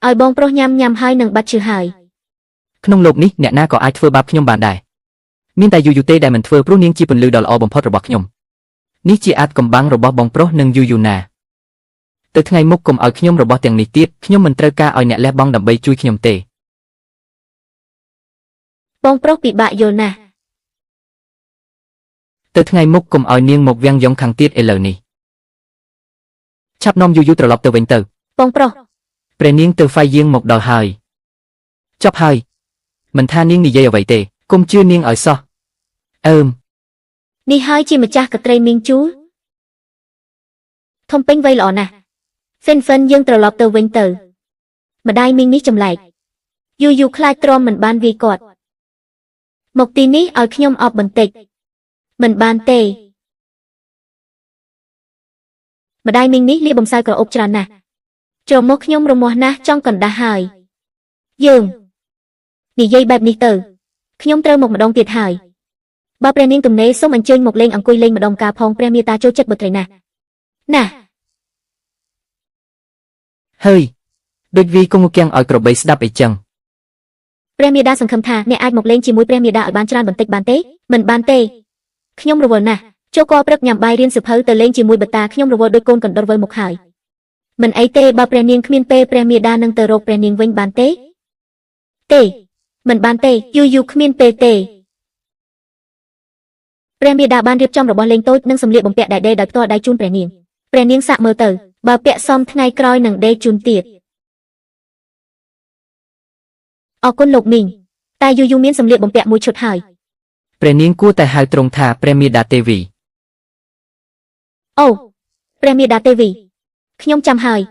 ឲ្យបងប្រុសញ៉ាំហើយនឹងបាត់ឈឺហើយ ក្នុងโลกនេះអ្នកណាក៏អាចធ្វើបាបខ្ញុំបានដែរមានតែយូទេដែលមិនធ្វើព្រោះនាងជាពន្លឺដ៏ល្អបំផុតរបស់ខ្ញុំនេះជាអាចកំបាំងរបស់បងប្រុសនិងយូណាទៅថ្ងៃមុខកុំឲ្យខ្ញុំរបស់ទាំងនេះទៀតខ្ញុំមិនត្រូវការឲ្យអ្នកលះបង់ដើម្បីជួយខ្ញុំទេ បងប្រុសពិបាកយល់ណាស់ ទៅថ្ងៃមុខកុំឲ្យនាងមកវាំងយងខាងទៀតឥឡូវនេះឆាប់នាំយូត្រឡប់ទៅវិញទៅ បងប្រុស ព្រះនាងទៅហ្វាយយាងមកដល់ហើយចប់ហើយមិនថានាងនិយាយអ្វីទេកុំជឿនាងឲ្យសោះនេះហើយជាម្ចាស់កត្រីមីងជូលធំពេញវ័យល្អណាស់ហ្វិនយើងត្រឡប់ទៅវិញទៅម្ដាយមីងនេះចម្លែកយូខ្លាចទ្រាំមិនបានវាយគាត់មកទីនេះឲ្យខ្ញុំអបបន្តិចមិនបានទេម្ដាយមីងនេះលាបំសៅក្រអូបច្រើនណាស់ចូលមកខ្ញុំរមាស់ណាស់ចង់កណ្ដាស់ហើយយើងនិយាយបែបនេះទៅខ្ញុំត្រូវមកម្ដងទៀតហើយបើព្រះនាងទំនេរសូមអញ្ជើញមកលេងអង្គុយលេងម្ដងការផងព្រះមេតាចូលចិត្តបុត្រីណាស់ណាស់ ហើយដូចវាគង់គៀងឲ្យក្របីស្ដាប់អីចឹង ព្រះមេដាសង្ឃឹមថាអ្នកអាចមកលេងជាមួយព្រះមេដាឲ្យបានច្រើនបន្តិចបានទេមិនបានទេខ្ញុំរវល់ណាស់ចូលកព្រឹកញ៉ាំបាយរៀនសៀវភៅទៅលេងជាមួយបតាខ្ញុំរវល់ដូចកូនកណ្ដុរវិលមកហើយមិនអីទេបើព្រះនាងគ្មានពេលព្រះមេដានឹងទៅរកព្រះនាងវិញបានទេមិនបានទេយូគ្មានពេលទេព្រះមេដាបានរៀបចំរបស់លេងតូចនិងសម្លៀកបំពាក់ដែលដេរដោយផ្ទាល់ដៃជូនព្រះនាងសាកមើលទៅបើពាក់សមថ្ងៃក្រោយនឹងដេរជូនទៀតអរគុណលោកមីងតែយូមានសម្លៀកបំពាក់មួយឈុតហើយ ព្រះនាងគួរតែហៅត្រង់ថាព្រះមេដាទេវី អូព្រះមេដាទេវីខ្ញុំចាំហើយ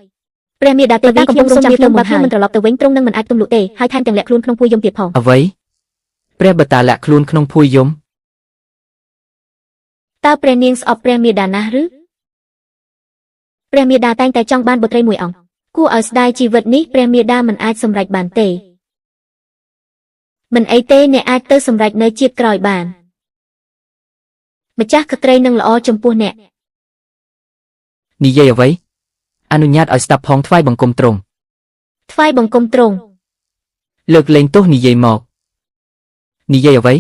ព្រះមេដាទេវីកំពុងសុំជាផ្លូវមកហើយមិនត្រឡប់ទៅវិញទ្រង់នឹងមិនអាចទម្លក់ទេហើយថែមទាំងលាក់ខ្លួនក្នុងពួយយំទៀតផង អ្វី ព្រះបតាលាក់ខ្លួនក្នុងភួយយំ តើព្រះនាងស្អប់ព្រះមេដាណាស់ឬព្រះមេដាតែងតែចង់បានបុត្រីមួយអង្គគួរឲ្យស្ដាយជីវិតនេះព្រះមេដាមិនអាចសម្រេចបានទេមិនអីទេអ្នកអាចទៅសម្រេចនៅជាតិក្រោយបានម្ចាស់ក្ត្រីនឹងល្អចំពោះអ្នក និយាយអ្វីអនុញ្ញាតឲ្យស្ដាប់ផងថ្វាយបង្គំទ្រង់ ថ្វាយបង្គំទ្រង់ លើកលែងទោសនិយាយមកនិយាយអ្វី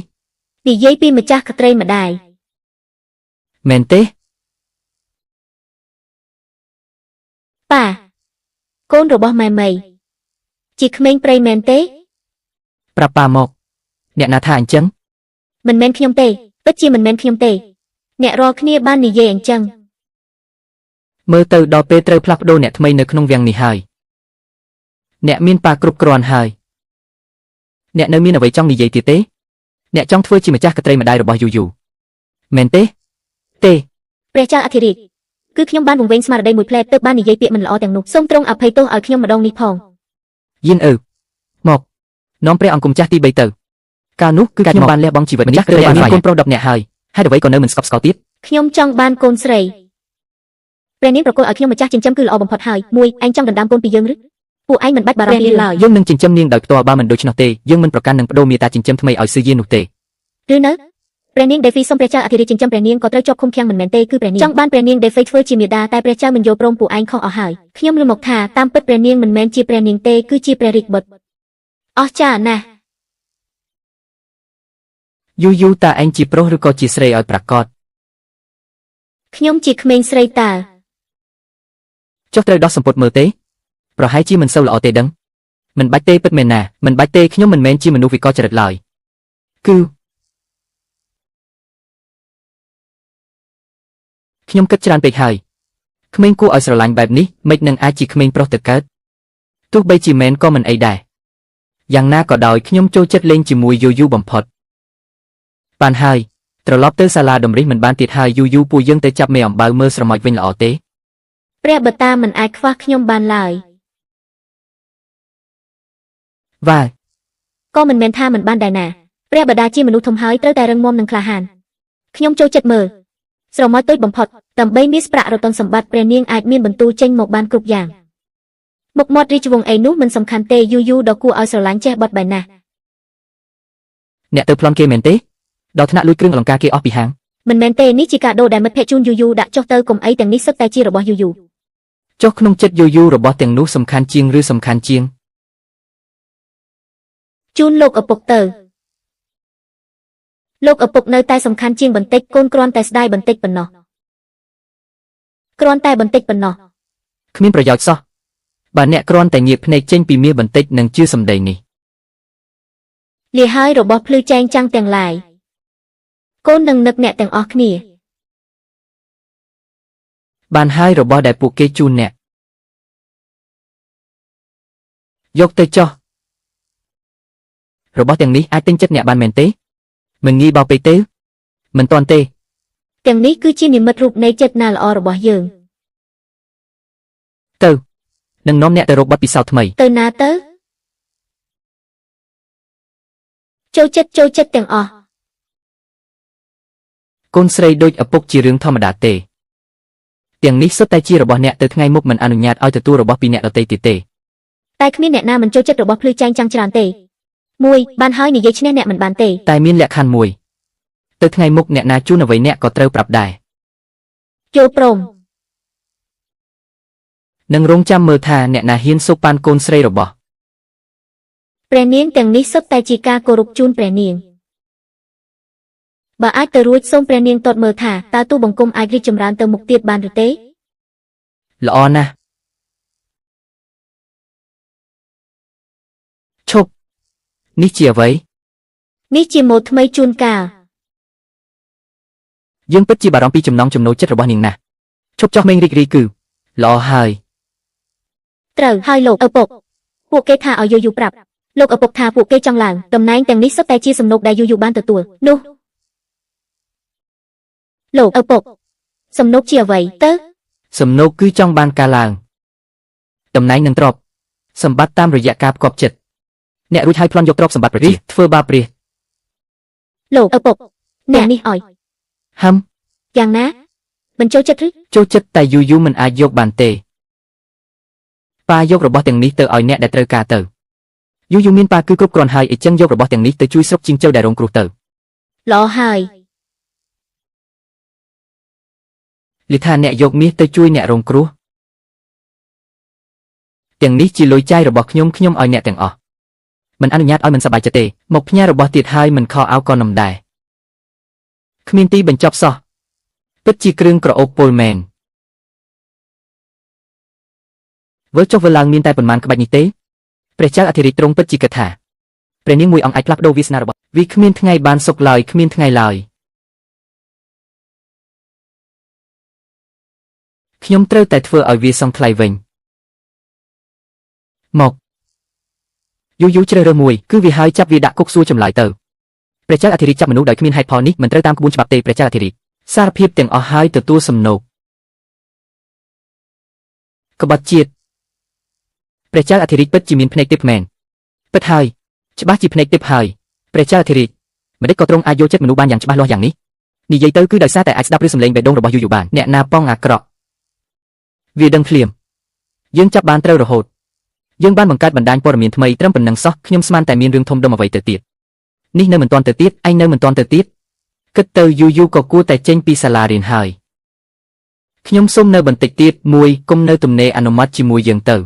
និយាយពីម្ចាស់ក្ត្រីម្ដាយ មែនទេ ប៉ាកូនរបស់ម៉ែមីជាក្មេងព្រៃមែនទេ ប្រាប់ប៉ាមកអ្នកណាថាអញ្ចឹង មិនមែនខ្ញុំទេពិតជាមិនមែនខ្ញុំទេអ្នករាល់គ្នាបាននិយាយអញ្ចឹង មើលទៅដល់ពេលត្រូវផ្លាស់ប្ដូរអ្នកថ្មីនៅក្នុងវាំងនេះហើយអ្នកមានប៉ាគ្រប់គ្រាន់ហើយអ្នកនៅមានអ្វីចង់និយាយទៀតទេអ្នកចង់ធ្វើជាម្ចាស់ក្ត្រីម្ដាយរបស់យូយូមែនទេទេ ព្រះចៅអធិរាជគឺខ្ញុំបានវង្វេងស្មារតីមួយផ្លែទើបបាននិយាយពាក្យមិនល្អទាំងនោះសូមទ្រង់អភ័យទោសឲ្យខ្ញុំម្ដងនេះផង យិនមកនាំព្រះអង្គគុំចាស់ទី3ទៅកាលនោះគឺខ្ញុំបានលះបង់ជីវិតម្ចាស់ក្ត្រីមានកូនប្រុស10នាក់ហើយហេតុអ្វីក៏នៅមិនស្កប់ស្កល់ទៀត ខ្ញុំចង់បានកូនស្រីព្រះនាងប្រគល់ឲ្យខ្ញុំម្ចាស់ចិញ្ចឹមគឺល្អបំផុតហើយមួយឯងចង់ដណ្ដើមកូនពីយើងឬពួកឯងមិនបាច់បារម្ភឡើយ យើងនឹងចិញ្ចឹមនាងដោយផ្ទាល់បើមិនដូច្នោះទេយើងមិនប្រកាន់នឹងបដូរមេតាចិញ្ចឹមថ្មីឲ្យស៊ឺយានោះទេ ឬនៅព្រះនាងដេហ្វីសូមព្រះចៅអធិរាជចិញ្ចឹមព្រះនាងក៏ត្រូវជាប់ឃុំឃាំងមិនមែនទេគឺព្រះនាងចង់បានព្រះនាងដេហ្វីធ្វើជាមេដាតែព្រះចៅមិនយល់ព្រមពួកឯងខុសអស់ហើយខ្ញុំលើមកថាតាមពិតព្រះនាងមិនមែនជាព្រះនាងទេគឺជាព្រះរាជបុត្រអស្ចារ្យណាស់ យូតើឯងជាប្រុសឬក៏ជាស្រីឲ្យប្រកាស ខ្ញុំជាក្មេងស្រីតើ ចុះត្រូវដោះសម្ពុតមើលទេប្រហែលជាមិនសូវល្អទេដឹងមិនបាច់ទេពិតមែនណាមិនបាច់ទេខ្ញុំមិនមែនជាមនុស្សវិកលចរិតឡើយគឺខ្ញុំគិតច្រើនពេកហើយក្មេងគួរឲ្យស្រឡាញ់បែបនេះមិននឹងអាចជាក្មេងប្រុសទៅកើតទោះបីជាមែនក៏មិនអីដែរយ៉ាងណាក៏ដោយខ្ញុំចូលចិត្តលេងជាមួយយូយូបំផុតបានហើយត្រឡប់ទៅសាលាដំរីសមិនបានទៀតហើយយូពួកយើងទៅចាប់មេអំបៅមើលស្រមោចវិញល្អទេ ព្រះបតាមិនអាចខ្វះខ្ញុំបានឡើយ វ៉ា ក៏មិនមែនថាមិនបានដែរណាព្រះបតាជាមនុស្សធំហើយត្រូវតែរឹងមាំនិងក្លាហានខ្ញុំចូលចិត្តមើលស្រមោចតូចបំផុតដើម្បីមាសប្រាក់រតុនសម្បត្តិព្រះនាងអាចមានបន្ទូលចេញមកបានគ្រប់យ៉ាងមុខមាត់រាជវង្សអីនោះមិនសំខាន់ទេយូដ៏គួរឲ្យស្រឡាញ់ចេះបត់បែនណាស់ អ្នកទៅប្លន់គេមែនទេដល់ថ្នាក់លួចគ្រឿងអលង្ការគេអស់ពីហាង មិនមែនទេនេះជាកាដូដែលមិត្តភក្តិជូនយូដាក់ចុះទៅកុំអីទាំងនេះសុទ្ធតែជារបស់យូ ចុះក្នុងចិត្តយូរបស់ទាំងនោះសំខាន់ជាងឬសំខាន់ជាង ជូនលោកឪពុកទៅលោកឪពុកនៅតែសំខាន់ជាងបន្តិចកូនគ្រាន់តែស្ដាយបន្តិចប៉ុណ្ណោះគ្រាន់តែបន្តិចប៉ុណ្ណោះ គ្មានប្រយោជន៍សោះបើអ្នកគ្រាន់តែងាកភ្នែកចេញពីមាសបន្តិចនឹងជឿសម្ដីនេះ លាហើយរបស់ភ្លឺចែងចាំងទាំងឡាយកូននឹងនឹកអ្នកទាំងអស់គ្នា បានហើយរបស់ដែលពួកគេជូនអ្នកយកទៅចុះរបស់ទាំងនេះអាចទិញចិត្តអ្នកបានមែនទេមិនងាយបោកពេកទេមិនទាន់ទេ ទាំងនេះគឺជានិមិត្តរូបនៃចិត្តណាល្អរបស់យើង ទៅនឹងនាំអ្នកទៅរកបទពិសោធន៍ថ្មី ទៅណាទៅចូលចិត្តទាំងអស់ កូនស្រីដូចឪពុកជារឿងធម្មតាទេទាំងនេះសុទ្ធតែជារបស់អ្នកទៅថ្ងៃមុខមិនអនុញ្ញាតឲ្យទទួលរបស់ពីអ្នកដទៃទៀតទេ តែគ្មានអ្នកណាមិនចូលចិត្តរបស់ភ្លឺចែងចាំងច្រើនទេមួយបានហើយនិយាយឈ្នះអ្នកមិនបានទេ តែមានលក្ខខណ្ឌមួយទៅថ្ងៃមុខអ្នកណាជូនអ្វីអ្នកក៏ត្រូវប្រាប់ដែរ យល់ព្រម នឹងរងចាំមើលថាអ្នកណាហ៊ានសូកប៉ានកូនស្រីរបស់ ព្រះនាងទាំងនេះសុទ្ធតែជាការគោរពជូនព្រះនាងបើអាចទៅរួចសូមព្រះនាងតតមើលថាតើទូបង្គំអាចរីកចម្រើនទៅមុខទៀតបានឬទេ ល្អណាស់ឈប់នេះជាអ្វី នេះជាម៉ូដថ្មីជូនកាល យើងពិតជាបារម្ភពីចំណង់ចំណូលចិត្តរបស់នាងណាស់ឈប់ចោះមេងរីករាយគឺល្អហើយ ត្រូវហើយលោកឪពុកពួកគេថាឲ្យយូប្រាប់លោកឪពុកថាពួកគេចង់ឡើងតំណែងទាំងនេះសុទ្ធតែជាសំណូកដែលយូបានទទួលនោះលោកឪពុកសំណូកជាអ្វីទៅ សំណូកគឺចង់បានការឡើងតំណែងនឹងទ្រព្យសម្បត្តិតាមរយៈការផ្គប់ចិត្តអ្នករួចហើយប្លន់យកទ្រព្យសម្បត្តិប្រជាធ្វើបាបព្រះ លោកឪពុកអ្នកនេះអោយ ហឹម យ៉ាងណាមិនចូលចិត្តឬ ចូលចិត្តតែយូយូមិនអាចយកបានទេប៉ាយករបស់ទាំងនេះទៅឲ្យអ្នកដែលត្រូវការទៅយូយូមានប៉ាគឺគ្រប់គ្រាន់ហើយអញ្ចឹងយករបស់ទាំងនេះទៅជួយស្រុកជីងជើដែលរងគ្រោះទៅ ល្អហើយ លីថាអ្នកយកមាសទៅជួយអ្នករងគ្រោះទាំងនេះជាលុយចាយរបស់ខ្ញុំឲ្យអ្នកទាំងអស់មិនអនុញ្ញាតឲ្យមិនសប្បាយចិត្តទេមកផ្ញើរបស់ទៀតហើយមិនខកអោក៏នំដែរគ្មានទីបញ្ចប់សោះពិតជាគ្រឿងក្រអូបពលមែនវើចុះវើឡើងមានតែប៉ុន្មានក្បាច់នេះទេព្រះចៅអធិរាជទ្រង់ពិតជាគិតថាព្រះនាងមួយអង្គអាចផ្លាស់ប្ដូរវាសនារបស់វាគ្មានថ្ងៃបានសុខឡើយគ្មានថ្ងៃឡើយខ្ញុំត្រូវតែធ្វើឲ្យវាសង់ថ្លៃវិញមកយូយូជ្រើសរើសមួយគឺវាហើយចាប់វាដាក់គុកសួរចម្លើយទៅព្រះចៅអធិរាជចាប់មនុស្សដោយគ្មានហេតុផលនេះមិនត្រូវតាមក្បួនច្បាប់ទេព្រះចៅអធិរាជសារភាពទាំងអស់ហើយទទួលសំណូកក្បត់ជាតិព្រះចៅអធិរាជពិតជាមានភ្នែកទិព្វមែនពិតហើយច្បាស់ជាភ្នែកទិព្វហើយព្រះចៅអធិរាជមិនដេចក៏ទ្រង់អាចយកចិត្តមនុស្សបានយ៉ាងច្បាស់លាស់យ៉ាងនេះនិយាយទៅគឺដោយសារតែអាចស្ដាប់ឬសំឡេងបេះដូងរបស់យូយូបានអ្នកណាប៉ងអាក្រក់វាដឹងភ្លាមយើងចាប់បានត្រូវរហូតយើងបានបង្កើតបណ្ដាញព័ត៌មានថ្មីត្រឹមប៉ុណ្ណឹងសោះខ្ញុំស្មានតែមានរឿងធំដុំអ្វីទៅទៀតនេះនៅមិនទាន់ទៅទៀតឯងនៅមិនទាន់ទៅទៀតគិតទៅយូយូក៏គួរតែចេញពីសាលារៀនហើយខ្ញុំសុំនៅបន្តិចទៀតមួយគុំនៅទំនេរអនុម័តជាមួយយើងទៅ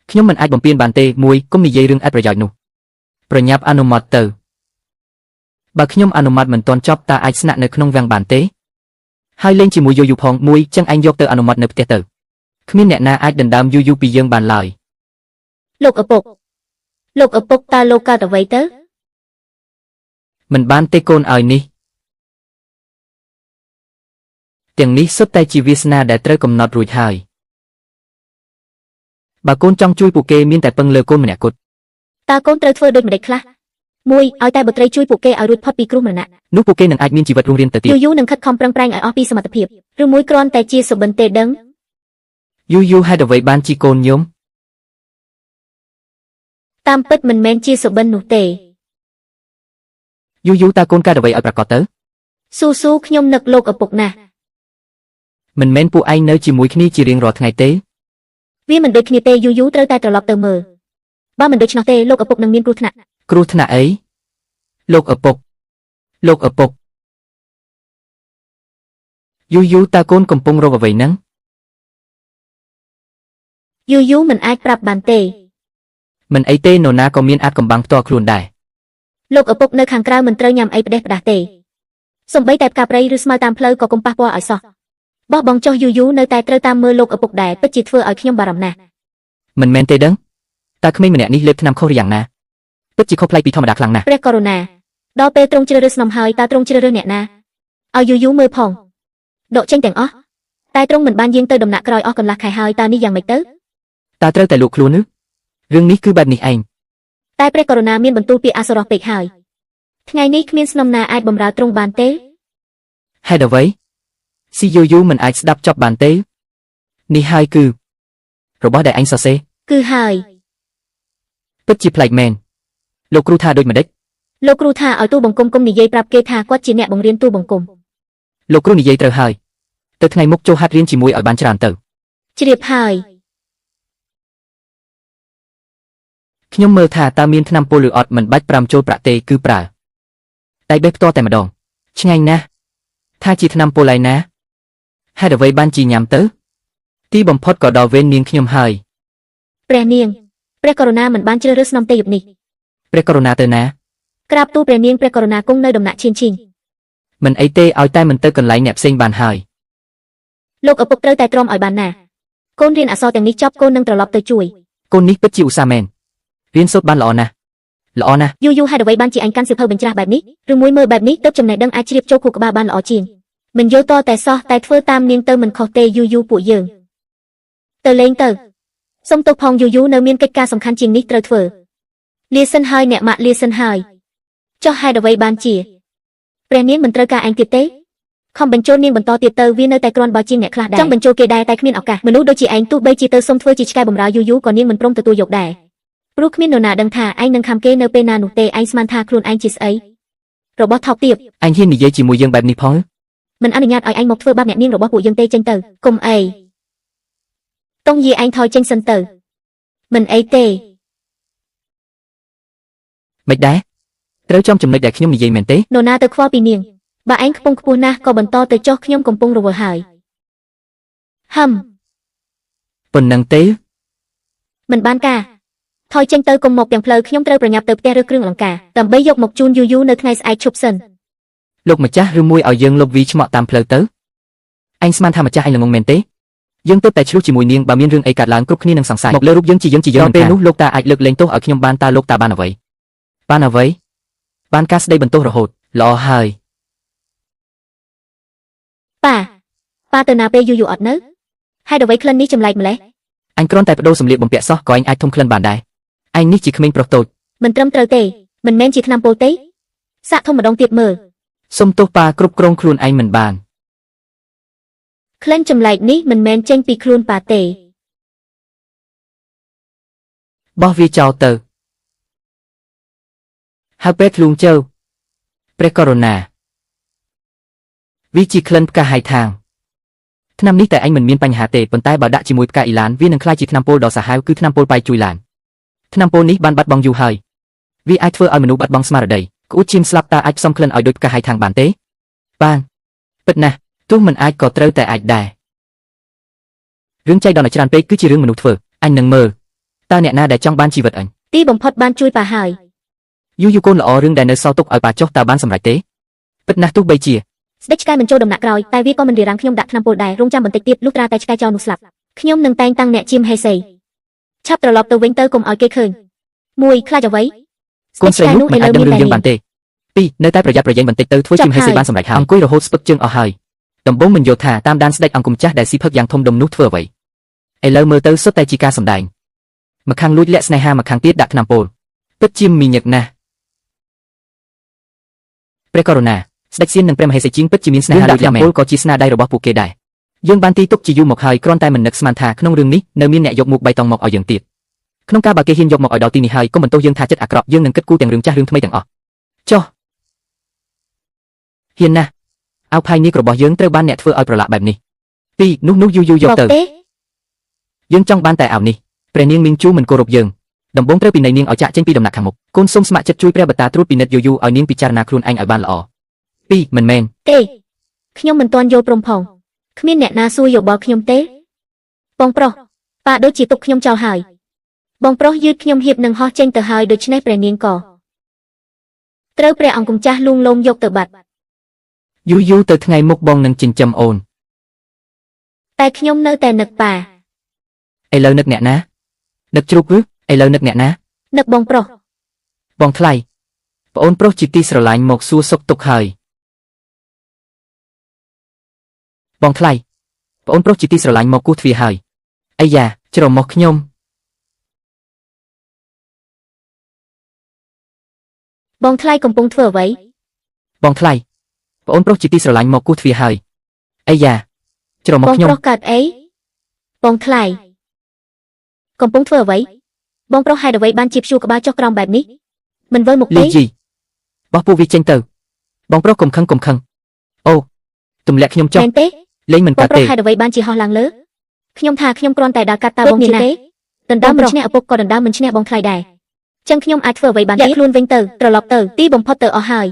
ខ្ញុំមិនអាចបំពេញបានទេមួយគុំនិយាយរឿងឥតប្រយោជន៍នោះប្រញាប់អនុម័តទៅបើខ្ញុំអនុម័តមិនទាន់ចប់តើអាចស្នាក់នៅក្នុងវាំងបានទេហើយលេងជាមួយយូយូផងមួយចឹងឯងយកទៅអនុម័តនៅផ្ទះទៅគ្មានអ្នកណាអាចដណ្ដើមយូយូពីយើងបានឡើយលោកឪពុកតើលោកកើតអ្វីទៅមិនបានទេកូនឲ្យនេះទាំងនេះសុទ្ធតែជាវាសនាដែលត្រូវកំណត់រួចហើយបើកូនចង់ជួយពួកគេមានតែពឹងលើកូនម្នាក់គត់តើកូនត្រូវធ្វើដូចម្តេចខ្លះមួយឲ្យតែបុត្រីជួយពួកគេឲ្យរួចផុតពីគ្រោះមរណៈនោះពួកគេនឹងអាចមានជីវិតរស់រានទៅទៀតយូយូនឹងខិតខំប្រឹងប្រែងឲ្យអស់ពីសមត្ថភាពឬមួយគ្រាន់តែជាសុបិនទេដឹងយូយូហេតុអ្វីបានជាកូនញោមតាមពិតមិនមែនជាសុបិននោះទេយូយូតើកូនកើតអ្វីឲ្យប្រកាសទៅស៊ូខ្ញុំនឹកលោកឪពុកណាស់មិនមែនពួកឯងនៅជាមួយគ្នាជារៀងរាល់ថ្ងៃទេវាមិនដូចគ្នាទេយូយូត្រូវតែត្រឡប់ទៅមើលបើមិនដូច្នោះទេលោកឪពុកនឹងមានគ្រោះថ្នាក់អីលោកឪពុកយូយូតើកូនកំពុងរកអ្វីហ្នឹងយូមិនអាចប្រាប់បានទេមិនអីទេនរណាក៏មានអាចកំបាំងផ្ទាល់ខ្លួនដែរលោកឪពុកនៅខាងក្រៅមិនត្រូវញ៉ាំអីផ្ដេសផ្ដាស់ទេសូម្បីតែផ្កាព្រៃឬស្មៅតាមផ្លូវក៏កុំប៉ះពាល់ឲ្យសោះបោះបង់ចុះយូនៅតែត្រូវតាមមើលលោកឪពុកដែរពិតជាធ្វើឲ្យខ្ញុំបារម្ភណាស់មិនមែនទេដឹងតើក្មេងម្នាក់នេះលេបថ្នាំខុសឬយ៉ាងណាពិតជាខុសប្លែកពីធម្មតាខ្លាំងណាស់ព្រះករុណាដល់ពេលទ្រង់ជ្រើសរើសស្នំហើយតើទ្រង់ជ្រើសរើសអ្នកណាឲ្យយូមើលផងដកចេញទាំងអស់តែទ្រង់មិនបានយាងទៅដំណាក់ក្រោយអស់កន្លះខែហើយតើនេះយ៉ាងម៉េចទៅតើត្រូវតែលក់ខ្លួនឬរឿងនេះគឺបែបនេះឯងតែព្រះករុណាមានបន្ទូលពីអសុរោះពេកហើយថ្ងៃនេះគ្មានស្នំណាអាចបម្រើទ្រង់បានទេហេតុអ្វីស៊ីយូមិនអាចស្ដាប់ចប់បានទេនេះហើយគឺរបស់ដែលអញសរសេរគឺហើយពិតជាប្លែកមែនលោកគ្រូថាដូចម្ដេចលោកគ្រូថាឲ្យទូបង្គំគុំនិយាយប្រាប់គេថាគាត់ជាអ្នកបង្រៀនទូបង្គំលោកគ្រូនិយាយត្រូវហើយទៅថ្ងៃមុខចូលហាត់រៀនជាមួយឲ្យបានច្រើនទៅជ្រាបហើយខ្ញុំមើលថាតើមានថ្នាំពុលឬអត់មិនបាច់5ចូលប្រាក់ទេគឺប្រើតែបេះផ្ទាល់តែម្ដងឆ្ងាញ់ណាស់ថាជាថ្នាំពុលឯណាហេតុអ្វីបានជាញ៉ាំទៅទីបំផុតក៏ដល់វេននាងខ្ញុំហើយព្រះនាងព្រះករុណាមិនបានជ្រើសរើសស្នំទេយប់នេះព្រះករុណាទៅណាក្រាបទូលព្រះនាងព្រះករុណាគង់នៅដំណាក់ឈៀងមិនអីទេឲ្យតែមិនទៅកន្លែងអ្នកផ្សេងបានហើយលោកឪពុកត្រូវតែទ្រាំឲ្យបានណាកូនរៀនអក្សរទាំងនេះចប់កូននឹងត្រឡប់ទៅជួយកូននេះពិតជាឧស្សាហ៍មែនរៀនសូត្របានល្អណាស់យូហេតុអ្វីបានជាអញកាន់សៀវភៅបញ្ច្រាស់បែបនេះឬមួយមើលបែបនេះទើបចំណេះដឹងអាចជ្រាបចូលខួរក្បាលបានល្អជាងមិនយល់តតែសោះតែធ្វើតាមនាងទៅមិនខុសទេយូពួកយើងទៅលេងទៅសុំទោសផងយូនៅមានកិច្ចការសំខាន់ជាងនេះត្រូវធ្វើលាសិនហើយអ្នកម៉ាក់លាសិនហើយចុះហេតុអ្វីបានជាព្រះនាងមិនត្រូវការអញទៀតទេខំបញ្ចូលនាងបន្តទៀតទៅវានៅតែគ្រាន់បើជាងអ្នកខ្លះដែរចង់បញ្ចូលគេដែរតែគ្មានឱកាសមនុស្សដូចជាឯងទោះបីជាទៅសុំធ្វើជាឆ្កែបម្រើយូក៏នាងមិនព្រមទទួលយកដែរព្រោះគ្មាននរណាដឹងថាឯងនឹងខំគេនៅពេលណានោះទេឯងស្មានថាខ្លួនឯងជាស្អី របស់ថោកទាប អញហ៊ាននិយាយជាមួយយើងបែបនេះផង មិនអនុញ្ញាតឲ្យអញមកធ្វើបាបអ្នកនាងរបស់ពួកយើងទេចេញទៅកុំអីតង់យាយអញថយចេញសិនទៅមិនអីទេ មិនដែរត្រូវចំចំណុចដែលខ្ញុំនិយាយមែនទេ នរណាទៅខ្វល់ពីនាងបើឯងខ្ពង់ខ្ពស់ណាស់ក៏បន្តទៅចុះខ្ញុំកំពុងរវល់ហើយហឹម ប៉ុណ្ណឹងទេ មិនបានការថយចេញទៅកុំមកទាំងផ្លូវខ្ញុំត្រូវប្រញាប់ទៅផ្ទះរើគ្រឿងអលង្ការដើម្បីយកមកជូនយូយូនៅថ្ងៃស្អែកឈប់សិន លោកម្ចាស់ឬមួយឲ្យយើងលុបវីឆ្មក់តាមផ្លូវទៅអញស្មានថាម្ចាស់អញល្ងងមែនទេយើងទើបតែឆ្លោះជាមួយនាងបើមានរឿងអីកើតឡើងគ្រប់គ្នានឹងសង្ស័យមកលើរូបយើងជាយើងដល់ពេលនោះលោកតាអាចលើកលែងទោសឲ្យខ្ញុំបានតើលោកតាបានអ្វីបានការស្ដីបន្ទោសរហូតល្អហើយ ប៉ាទៅណាពេលយូយូអត់នៅហេតុអ្វីក្លិននេះចម្លែកម្លេះ អញគ្រាន់តែបដូរសម្លៀកបំពាក់សោះក៏អញអាចធំក្លិនបានដែរឯងនេះជាក្មេងប្រុសតូច មិនត្រឹមត្រូវទេមិនមែនជាថ្នាំពុលទេសាកធំម្ដងទៀតមើល សុំទោសប៉ាគ្រប់គ្រងខ្លួនឯងមិនបាន ក្លិនចម្លែកនេះមិនមែនចេញពីខ្លួនប៉ាទេ បោះវាចោលទៅហើយពេលធ្លូងជើព្រះករុណាវាជាក្លិនផ្កាហៃថាងថ្នាំនេះតែអញមិនមានបញ្ហាទេប៉ុន្តែបើដាក់ជាមួយផ្កាអ៊ីឡានវានឹងក្លាយជាថ្នាំពុលដ៏សាហាវគឺថ្នាំពុលបាយជួយឡានថ្នាំពុលនេះបានបាត់បង់យូរហើយវាអាចធ្វើឲ្យមនុស្សបាត់បង់ស្មារតីក្អួតឈាមស្លាប់តើអាចផ្សំក្លិនឲ្យដូចផ្កាហៃថាងបានទេបានពិតណាស់ទោះមិនអាចក៏ត្រូវតែអាចដែររឿងចៃដន្យច្រើនពេកគឺជារឿងមនុស្សធ្វើអញនឹងមើលតើអ្នកណាដែលចង់បានជីវិតអញ ទីបំផុតបានជួយប៉ាហើយ យូយូកូនល្អរឿងដែលនៅសល់ទុកឲ្យប៉ាចុះតើបានសម្រេចទេពិតណាស់ទោះបីជា ស្ដេចឆ្កែមិនចូលដំណាក់ក្រោយតែវាក៏មិនរារាំងខ្ញុំដាក់ថ្នាំពុលដែររងចាំបន្តិចទៀតលុះត្រាតែឆ្កែចោលនោះស្លាប់ខ្ញុំនឹងតែងតាំងអ្នកជាមហេសីឆាប់ត្រឡប់ទៅវិញទៅកុំឲ្យគេឃើញមួយខ្លាចអ្វី កូនស្រីនោះមិនអាចដឹងរឿងយើងបានទេពីរនៅតែប្រយ័ត្នប្រយែងបន្តិចទៅធ្វើជាមហេសីបានសម្រេចហើយអង្គុយរហូតស្ពឹកជើងអស់ហើយដំបូងមិនយល់ថាតាមដានស្ដេចអង្គមចាស់ដែលស៊ីផឹកយ៉ាងធំដុំនោះធ្វើអ្វីឥឡូវមើលទៅសុទ្ធតែជាការសម្ដែងម្ខាងលួចលាក់ស្នេហាម្ខាងទៀតដាក់ថ្នាំពុលពិតជាមីញឹកណាស់ព្រះករុណាស្ដេចសៀននិងព្រះមហេសីជាងពិតជាមានស្នេហាដូចយ៉ាងមែនពុលក៏ជាស្នាដៃរបស់ពួកគេដែរយើងបានទីទុកជាយូរមកហើយគ្រាន់តែមិននឹកស្មានថាក្នុងរឿងនេះនៅមានអ្នកយកមុខបៃតងមកឲ្យយើងទៀតក្នុងការបើគេហ៊ានយកមកឲ្យដល់ទីនេះហើយកុំបន្ទោសយើងថាចិត្តអាក្រក់យើងនឹងគិតគូរទាំងរឿងចាស់រឿងថ្មីទាំងអស់ចុះហ៊ានណាស់អោផាយនេះរបស់យើងត្រូវបានអ្នកធ្វើឲ្យប្រឡាក់បែបនេះពីរនោះយូយូយកទៅយើងចង់បានតែអាវនេះព្រះនាងមីងជូមិនគោរពយើងដំបងត្រូវពីនាងឲ្យចាក់ចេញពីដំណាក់ខាងមុខកូនសូមស្ម័គ្រចិត្តជួយព្រះបតាត្រួតពិនិត្យយូយូឲ្យនាងពិចារណាខ្លួនឯងឲ្យបានល្អពីរមិនមែនទេខ្ញុំមិនទាន់យល់ព្រមផងគ្មានអ្នកណាសួរយោបល់ខ្ញុំទេបងប្រុសប៉ាដូចជាទុកខ្ញុំចោលហើយបងប្រុសយឺតខ្ញុំហៀបនឹងហោះចេញទៅហើយដូច្នេះព្រះនាងក៏ត្រូវព្រះអង្គម្ចាស់លួងលោមយកទៅបាត់យូយូទៅថ្ងៃមុខបងនឹងចិញ្ចឹមអូនតែខ្ញុំនៅតែនឹកប៉ាឥឡូវនឹកអ្នកណានឹកជ្រូកឬឥឡូវនឹកអ្នកណានឹកបងប្រុសបងថ្លៃប្អូនប្រុសជាទីស្រឡាញ់មកសួរសុខទុក្ខហើយបងថ្លៃប្អូនប្រុសជាទីស្រឡាញ់មកគោះទ្វារហើយអាយ៉ាច្រមុះខ្ញុំបងថ្លៃកំពុងធ្វើអ្វីបងថ្លៃប្អូនប្រុសជាទីស្រឡាញ់មកគោះទ្វារហើយអាយ៉ាច្រមុះខ្ញុំបងប្រុសកើតអីបងថ្លៃកំពុងធ្វើអ្វីបងប្រុសហេតុអ្វីបានជាព្យួរក្បាលចុះក្រោមបែបនេះមិនវិលមុខទេលីជីបោះពួកវាចេញទៅបងប្រុសកុំខឹងអូទម្លាក់ខ្ញុំចុះមែនទេលេងមិនកើតទេបងប្រុសហេតុអ្វីបានជាហោះឡើងលើខ្ញុំថាខ្ញុំគ្រាន់តែដើរកាត់តើបងមានទេដណ្ដើមមិនឈ្នះឪពុកក៏ដណ្ដើមមិនឈ្នះបងថ្លៃដែរចឹងខ្ញុំអាចធ្វើអ្វីបានទេខ្លួនវិញទៅត្រឡប់ទៅទីបំផុតទៅអស់ហើយ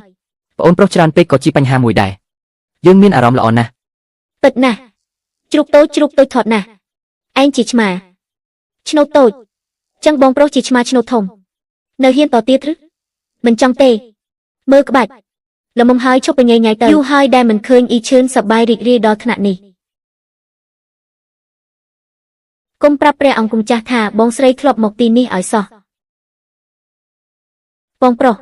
ប្អូនប្រុសច្រើនពេកក៏ជាបញ្ហាមួយដែរយើងមានអារម្មណ៍ល្អណាស់ពិតណាស់ជ្រូកតូចថត់ណាស់ឯងជាឆ្មាឆ្នោតតូចចឹងបងប្រុសជាឆ្មាឆ្នោតធំនៅហ៊ានតទៀតឬមិនចង់ទេមើលក្បាច់ល្មមហើយឈប់បញ៉ៃញ៉ៃទៅយូរហើយដែលមិនឃើញអ៊ីឈឿនសប្បាយរីករាយដល់ថ្នាក់នេះគុំប្រាប់ព្រះអង្គម្ចាស់ថាបងស្រីធ្លាប់មកទីនេះឲ្យសោះបងប្រុស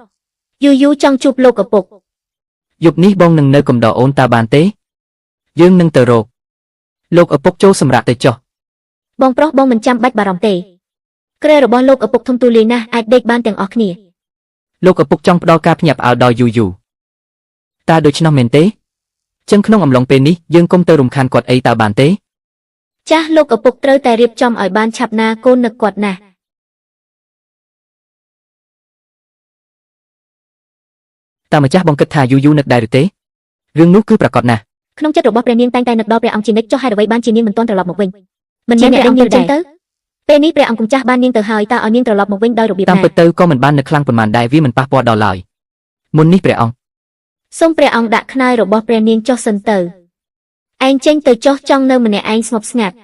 យូចង់ជួបលោកឪពុកយប់នេះបងនឹងនៅកំដរអូនតើបានទេយើងនឹងទៅរកលោកឪពុកចូលសម្រាប់ទៅចុះបងប្រុសបងមិនចាំបាច់បារម្ភទេគ្រែរបស់លោកឪពុកធំទូលាយណាស់អាចដេកបានទាំងអស់គ្នាលោកឪពុកចង់ផ្ដល់ការភ្ញាក់ផ្អើលដល់យូតើដូច្នោះមែនទេចឹងក្នុងអំឡុងពេលនេះយើងកុំទៅរំខានគាត់អីតើបានទេចាស់លោកឪពុកត្រូវតែរៀបចំឲ្យបានឆាប់ណាកូននឹកគាត់ណាស់ តែម្ចាស់បងគិតថាយូយូនឹកដែរឬទេរឿងនោះគឺប្រកបណាស់ ក្នុងចិត្តរបស់ព្រះនាងតែងតែនឹកដល់ព្រះអង្គជានិច្ចចុះហេតុអ្វីបានជានាងមិនទាន់ត្រឡប់មកវិញមិនមែនព្រះអង្គនិយាយចឹងទៅពេលនេះព្រះអង្គគំចាស់បាននាងទៅហើយតើឲ្យនាងត្រឡប់មកវិញដោយរបៀប តាម ណា ពិតទៅក៏មិនបាននឹកខ្លាំងប៉ុន្មានដែរវាមិនប៉ះពាល់ដល់ឡើយមុននេះព្រះអង្គ សូមព្រះអង្គដាក់ខ្នើយរបស់ព្រះនាងចុះសិនទៅឯងចេញទៅចុះចង់នៅម្នាក់ឯងស្ងប់ស្ងាត់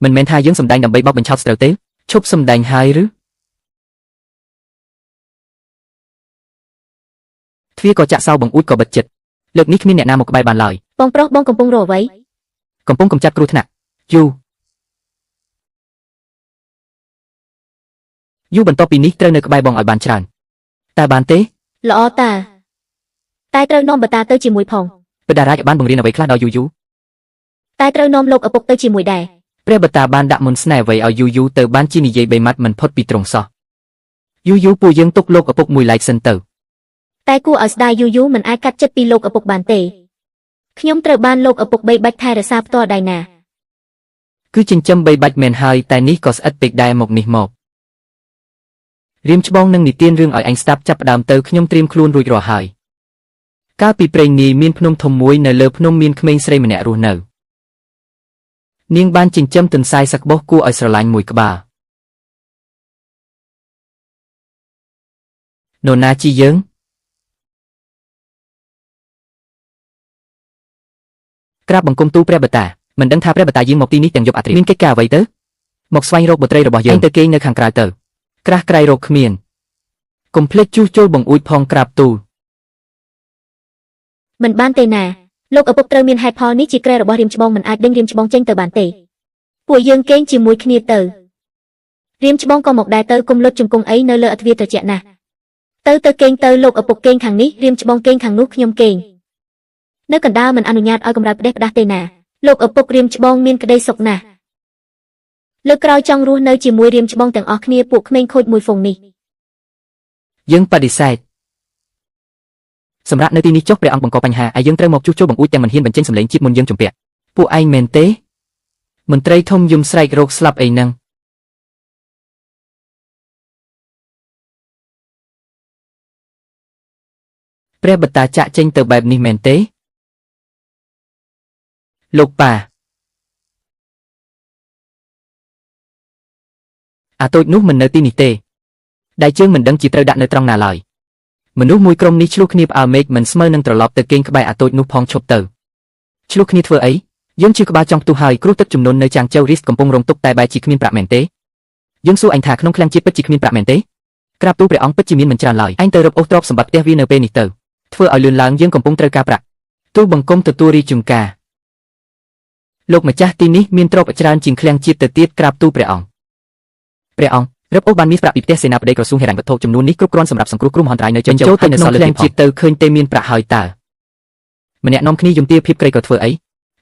មិនមែនថាយើងសម្ដែងដើម្បីបោកបញ្ឆោតស្រូវទេឈប់សម្ដែងហើយឬទ្វារក៏ចាក់សោបង្អួចក៏បិទជិតលើកនេះគ្មានអ្នកណាមកក្បែរបានឡើយ បងប្រុសបងកំពុងរកអ្វី កំពុងកំចាត់គ្រោះថ្នាក់យូបន្ទាប់ពីនេះត្រូវនៅក្បែរបងឲ្យបានច្រើនតែបានទេ ល្អតាតែត្រូវនាំបតាទៅជាមួយផង ព្រះតារាជបានបង្រៀនអ្វីខ្លះដល់យូ តែត្រូវនាំលោកឪពុកទៅជាមួយដែរ ព្រះបតាបានដាក់មន្តស្នេហ៍អ្វីឲ្យយូទៅបានជានិយាយបីម៉ាត់មិនផុតពីទ្រង់សោះយូពួកយើងទុកលោកឪពុកមួយឡែកសិនទៅ តែគួរឲ្យស្ដាយយូមិនអាចកាត់ចិត្តពីលោកឪពុកបានទេខ្ញុំត្រូវបានលោកឪពុកបីបាច់ថែរក្សាផ្ទាល់ដៃណា គឺចិញ្ចឹមបីបាច់មែនហើយតែនេះក៏ស្អិតពេកដែរមកនេះមករៀមច្បងនឹងនិទានរឿងឲ្យអញស្ដាប់ចាប់ផ្ដើមទៅខ្ញុំត្រៀមខ្លួនរួចរាល់ហើយកាលពីព្រេងនាយមានភ្នំធំមួយនៅលើភ្នំមានក្មេងស្រីម្នាក់រស់នៅនាងបានចិញ្ចឹមទន្សាយសក្បុសគួរឲ្យស្រឡាញ់មួយក្បាលនរណាជាយើងក្រាបបង្គំទូលព្រះបតាមិនដឹងថាព្រះបតាយាងមកទីនេះទាំងយប់អាត្រាមានកិច្ចការអ្វីទៅមកស្វែងរកបុត្រីរបស់យើងទៅគេងនៅខាងក្រៅទៅក្រាស់ក្រៃរកគ្មានកុំភ្លេចជួសជុលបង្អួចផងក្រាបទូល មិនបានទេណាលោកឪពុកត្រូវមានហេតុផលនេះជាក្រែរបស់រៀមច្បងមិនអាចដេញរៀមច្បងចេញទៅបានទេពួកយើងគេងជាមួយគ្នាទៅរៀមច្បងក៏មកដែរទៅគុំលុតជង្គង់អីនៅលើអធ្វាត្រជាក់ណាស់ទៅគេងទៅលោកឪពុកគេងខាងនេះរៀមច្បងគេងខាងនោះខ្ញុំគេងនៅកណ្ដាលមិនអនុញ្ញាតឲ្យកម្រើផ្ដេសផ្ដាស់ទេណាលោកឪពុករៀមច្បងមានក្តីសុខណាស់លើកក្រោយចង់រស់នៅជាមួយរៀមច្បងទាំងអស់គ្នាពួកក្មេងខូចមួយហ្វុងនេះ យើងបដិសេធសម្រាប់នៅទីនេះចុះព្រះអង្គបង្កបញ្ហាឲ្យយើងត្រូវមកជួសជុលបង្អួចទាំងមិនហ៊ានបញ្ចេញសម្លេងជាតិមុនយើងជំពាក់ពួកឯងមែនទេមន្ត្រីធំយំស្រែករោគស្លាប់អីហ្នឹងព្រះបតាចាក់ចេញទៅបែបនេះមែនទេលោកប៉ាអាតូចនោះមិននៅទីនេះទេដៃជើងមិនដឹងជាត្រូវដាក់នៅត្រង់ណាឡើយមនុស្សមួយក្រុមនេះឆ្លោះគ្នាផ្អើលមេឃមិនស្មើនឹងត្រឡប់ទៅគេងក្បែរអាតូចនោះផងឈប់ទៅឆ្លោះគ្នាធ្វើអីយើងជាក្បាលចង់ផ្ទុះហើយគ្រូទឹកចំនួននៅចាងជើរីសកំពុងរងទុក្ខតែបែរជាគ្មានប្រាក់មែនទេយើងសួរអញថាក្នុងឃ្លាំងជាតិពិតជាគ្មានប្រាក់មែនទេក្រាបទូលព្រះអង្គពិតជាមានមិនច្រើនឡើយអញទៅរកអូសទ្រព្យសម្បត្តិផ្ទះវានៅពេលនេះទៅធ្វើឲ្យលឿនឡើងយើងកំពុងត្រូវការប្រាក់ទូលបង្គំទទួលរីជំការលោកម្ចាស់ទីនេះមានទ្រព្យច្រើនជាងឃ្លាំងជាតិទៅទៀតក្រាបទូលព្រះអង្គរឹបអូសបានមានប្រាក់ពីផ្ទះសេនាបតីក្រសួងហិរញ្ញវត្ថុចំនួននេះគ្រប់គ្រាន់សម្រាប់សង្គ្រោះគ្រោះមហន្តរាយនៅចេញចូលទៅនៅសល់លើជាតិទៅឃើញទេមានប្រាក់ហើយតើម្នាក់នាំគ្នាយំទាភាពក្រីក៏ធ្វើអី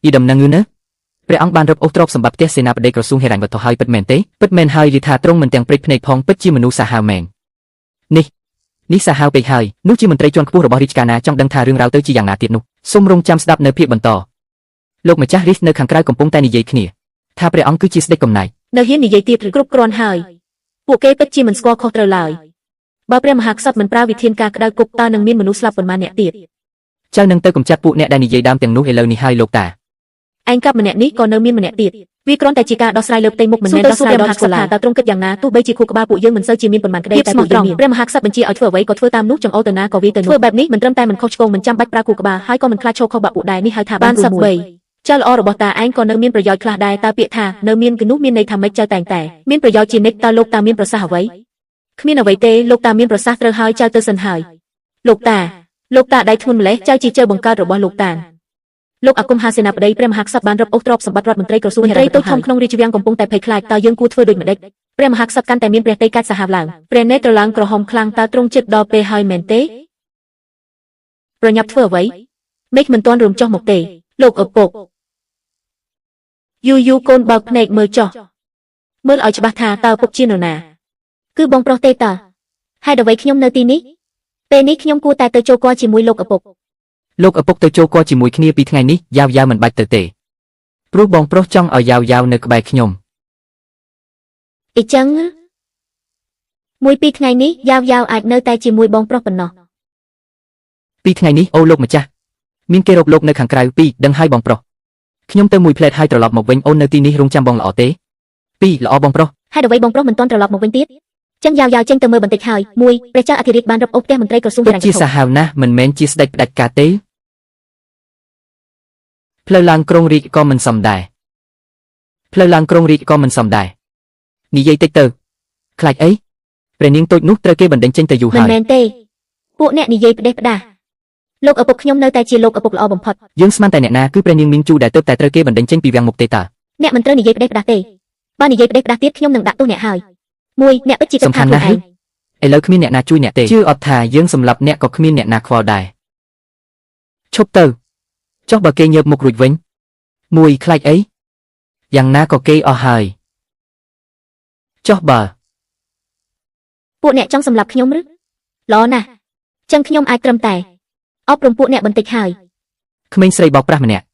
យីដំណឹងណាព្រះអង្គបានរឹបអូសទ្រព្យសម្បត្តិផ្ទះសេនាបតីក្រសួងហិរញ្ញវត្ថុហើយពិតមែនទេពិតមែនហើយយីថាទ្រង់មិនទាំងព្រិចភ្នែកផងពិតជាមនុស្សសាហាវមែននេះសាហាវពេកហើយនោះជាមន្ត្រីជាន់ខ្ពស់របស់រាជការណាចង់ដឹងថារឿងរ៉ាវទៅជាយ៉ាងណាទៀតនោះសូមរងចាំស្ដាប់នៅភាពបន្តលោកម្ចាស់រីសនៅខាងក្រៅកំពុងតែនិយាយគ្នាថាព្រះអង្គគឺជាស្ដេចកំណាចនៅហ៊ាននិយាយទៀតឬគ្រប់គ្រាន់ហើយពួកគេពិតជាមិនស្គាល់ខុសត្រូវឡើយបើព្រះមហាក្សត្រមិនប្រើវិធានការក្តៅគប់តើនឹងមានមនុស្សស្លាប់ប៉ុន្មានអ្នកទៀតចៅនឹងទៅកំចាត់ពួកអ្នកដែលនិយាយដើមទាំងនោះឥឡូវនេះហើយលោកតាឯងកាប់ម្នាក់នេះក៏នៅមានម្នាក់ទៀតវាគ្រាន់តែជាការដោះស្រាយលើផ្ទៃមុខមិនមែនដោះស្រាយដល់ស្លាតើទ្រង់គិតយ៉ាងណាទោះបីជាខួរក្បាលពួកយើងមិនសូវជាមានប៉ុន្មានក្តីតែពួកយើងមានព្រះមហាក្សត្របញ្ជាឲ្យធ្វើអ្វីក៏ធ្វើតាមនោះចង្អុលទៅណាក៏វាទៅនោះធ្វើបែបនេះមិនត្រឹមតែមិនខុសឆ្គងមិនចាំបាច់ប្រើខួរក្បាលហើយក៏មិនខ្លាចឈរខុសបាក់ពួកដែរនេះហៅថាបានសັບបីចៅល្អរបស់តាឯងក៏នៅមានប្រយោជន៍ខ្លះដែរតើពាក្យថានៅមានគឺនោះមានន័យថាម៉េចចៅតែងតែមានប្រយោជន៍ជានិច្ចតើលោកតាមានប្រសាសន៍អ្វីគ្មានអ្វីទេលោកតាមានប្រសាសន៍ត្រូវហើយចៅទៅសិនហើយលោកតាដៃធ្ងន់ម្លេះចៅជាចៅបង្កើតរបស់លោកតាលោកអាគមហាសេនាបតីព្រះមហាក្សត្របានរឹបអូសទ្រព្យសម្បត្តិរដ្ឋមន្ត្រីក្រសួងហិរញ្ញវត្ថុធំក្នុងរាជវាំងកំពុងតែភ័យខ្លាចតើយើងគួរធ្វើដូចម្តេចព្រះមហាក្សត្រកាន់តែមានព្រះទ័យកាច់សាហាវឡើងព្រះនេត្រឡើងក្រហមខ្លាំងតើទ្រង់ចិត្តដល់ពេលហើយមែនទេប្រញាប់ធ្វើអ្វីមេឃមិនទាន់រួមចុះមកទេលោកឪពុកយូកូនបើកភ្នែកមើលចុះមើលឲ្យច្បាស់ថាតើឪពុកជានរណាគឺបងប្រុសទេតើហេតុអ្វីខ្ញុំនៅទីនេះពេលនេះខ្ញុំគួរតែទៅចូលគាល់ជាមួយលោកឪពុកទៅចូលគាល់ជាមួយគ្នាពីថ្ងៃនេះយ៉ាវមិនបាច់ទៅទេព្រោះបងប្រុសចង់ឲ្យយ៉ាវនៅក្បែរខ្ញុំអីចឹង មួយពីរថ្ងៃនេះយ៉ាវអាចនៅតែជាមួយបងប្រុសប៉ុណ្ណោះ ពីថ្ងៃនេះអូលោកម្ចាស់មានគេរកលោកនៅខាងក្រៅពីរដឹងហើយបងប្រុសខ្ញុំទៅមួយផ្លែតហើយត្រឡប់មកវិញអូននៅទីនេះរងចាំបងល្អទេពីរល្អបងប្រុស ហេតុអ្វីបងប្រុសមិនទាន់ត្រឡប់មកវិញទៀតចឹងយ៉ាវចេញទៅមើលបន្តិចហើយមួយព្រះចៅអធិរាជបានរកអូសផ្ទះមន្ត្រីក្រសួងហិរញ្ញវត្ថុ ជាសាហាវណាស់មិនមែនជាស្ដេចផ្ដាច់ការទេផ្លូវឡើងក្រុងរាជក៏មិនសមដែរផ្លូវឡើងក្រុងរាជក៏មិនសមដែរនិយាយតិចទៅខ្លាចអីព្រះនាងតូចនោះត្រូវគេបណ្ដេញចេញទៅយូរ មិន ហើយ មែនទេពួកអ្នកនិយាយផ្ដេសផ្ដាសលោកឪពុកខ្ញុំនៅតែជាលោកឪពុកល្អបំផុត យើងស្មានតែអ្នកណាគឺព្រះនាងមីងជូដែលទើបតែត្រូវគេបណ្ដេញចេញពីវាំងមុខទេតា អ្នកមិនត្រូវនិយាយផ្ដេសផ្ដាសទេបើនិយាយផ្ដេសផ្ដាសទៀតខ្ញុំនឹងដាក់ទោសអ្នកហើយមួយអ្នកពិតជាគិតថាខ្លួនឯង ឥឡូវគ្មានអ្នកណាជួយអ្នកទេជឿអត់ថាយើងសម្លាប់អ្នកក៏គ្មានអ្នកណាខ្វល់ដែរឈប់ទៅចុះបើគេញើបមុខរួចវិញមួយខ្លាចអីយ៉ាងណាក៏គេអស់ហើយចុះបើ ពួកអ្នកចង់សម្លាប់ខ្ញុំឬល្អណាស់ចឹងខ្ញុំអាចត្រឹមតែអប់រំពួកអ្នកបន្តិចហើយ ក្មេងស្រីបោកប្រាស់ម្នាក់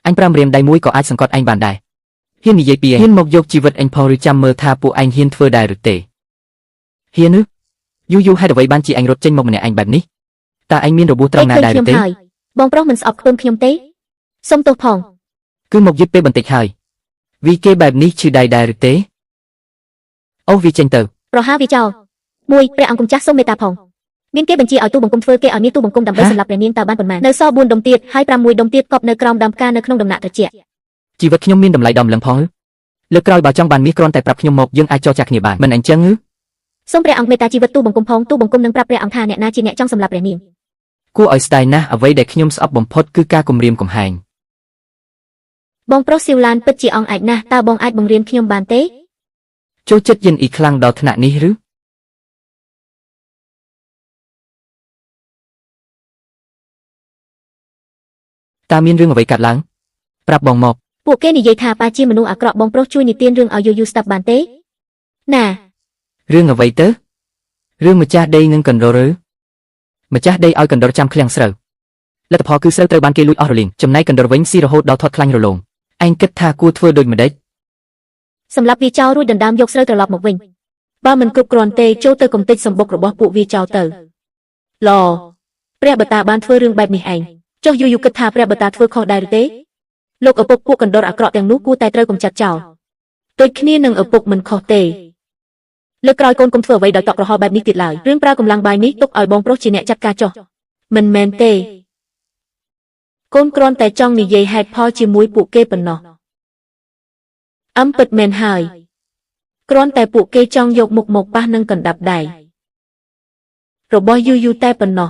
អញប្រាំរៀមដៃមួយក៏អាចសង្កត់ឯងបានដែរហ៊ាននិយាយពីឯងហ៊ានមកយកជីវិតឯងផងឬចាំមើលថាពួកឯងហ៊ានធ្វើដែរឬទេហ៊ានឬយូហេតុអ្វីបានជាអញរត់ចេញមកម្នាក់ឯងបែបនេះតើឯងមានរបួសត្រង់ណាដែរឬទេ បងប្រុសមិនស្អប់ខ្ពើមខ្ញុំទេសុំទោសផង គឺមកយឺតពេលបន្តិចហើយវីគេបែបនេះឈឺដៃដែរឬទេអូវាចេញទៅ ប្រហារវាចោលមួយព្រះអង្គម្ចាស់សូមមេត្តាផងមានគេបញ្ជាឲ្យទូបង្គំធ្វើគេឲ្យមានទូបង្គំដើម្បីសម្លាប់ព្រះនាងតើបានប៉ុន្មាននៅសល់4ដុំទៀតហើយ6ដុំទៀតកប់នៅក្រោមដើមផ្កានៅក្នុងដំណាក់ត្រជាក់ ជីវិតខ្ញុំមានតម្លៃដំឡើងផងលើកក្រោយបើចង់បានមាសគ្រាន់តែប្រាប់ខ្ញុំមកយើងអាចចរចាគ្នាបានមិនអញ្ចឹងឬ សូមព្រះអង្គមេត្តាជីវិតទូបង្គំផងទូបង្គំនឹងប្រាប់ព្រះអង្គថាអ្នកណាជាអ្នកចង់សម្លាប់ព្រះនាង គួរឲ្យស្ដាយណាស់អ្វីដែលខ្ញុំស្អប់បំផុតគឺការគំរាមកំហែង បងប្រុសស៊ីវឡានពិតជាអង្អែកណាស់តើបងអាចបង្រៀនខ្ញុំបានទេ ចូលចិត្តយិនអ៊ីខ្លាំងដល់ថ្នាក់នេះឬតើមានរឿងអ្វីកើតឡើងប្រាប់បងមក ពួកគេនិយាយថាប៉ាជាមនុស្សអាក្រក់បងប្រុសជួយនិទានរឿងឲ្យយូស្ដាប់បានទេណា រឿងអ្វីទៅរឿងម្ចាស់ដីនឹងកណ្ដុរឬម្ចាស់ដីឲ្យកណ្ដុរចាំឃ្លាំងស្រូវលទ្ធផលគឺស្រូវត្រូវបានគេលួចអស់រលីងចំណែកកណ្ដុរវិញស៊ីរហូតដល់ធាត់ខ្លាញ់រលោងឯងគិតថាគួរធ្វើដូចម្ដេច សម្រាប់វាចោលរួចដណ្ដើមយកស្រូវត្រឡប់មកវិញបើមិនគ្រប់គ្រាន់ទេចូលទៅកំទេចសម្បុករបស់ពួកវាចោលទៅឡព្រះបតាបានធ្វើរឿងបែបនេះឯងចុះយូគិតថាព្រះបតាធ្វើខុសដែរឬទេលោកឪពុកពួកកណ្ដុរអាក្រក់ទាំងនោះគួរតែត្រូវកំចាត់ចោលដូចគ្នានឹងឪពុកមិនខុសទេលើកក្រោយកូនកុំធ្វើអ្វីដោយតក់ក្រហល់បែបនេះទៀតឡើយរឿងប្រើកម្លាំងបាយនេះទុកឲ្យបងប្រុសជាអ្នកចាត់ការចុះមិនមែនទេកូនគ្រាន់តែចង់និយាយហេតុផលជាមួយពួកគេប៉ុណ្ណោះពិតមែនហើយគ្រាន់តែពួកគេចង់យកមុខមកប៉ះនឹងកណ្ដាប់ដៃរបស់យូតែប៉ុណ្ណោះ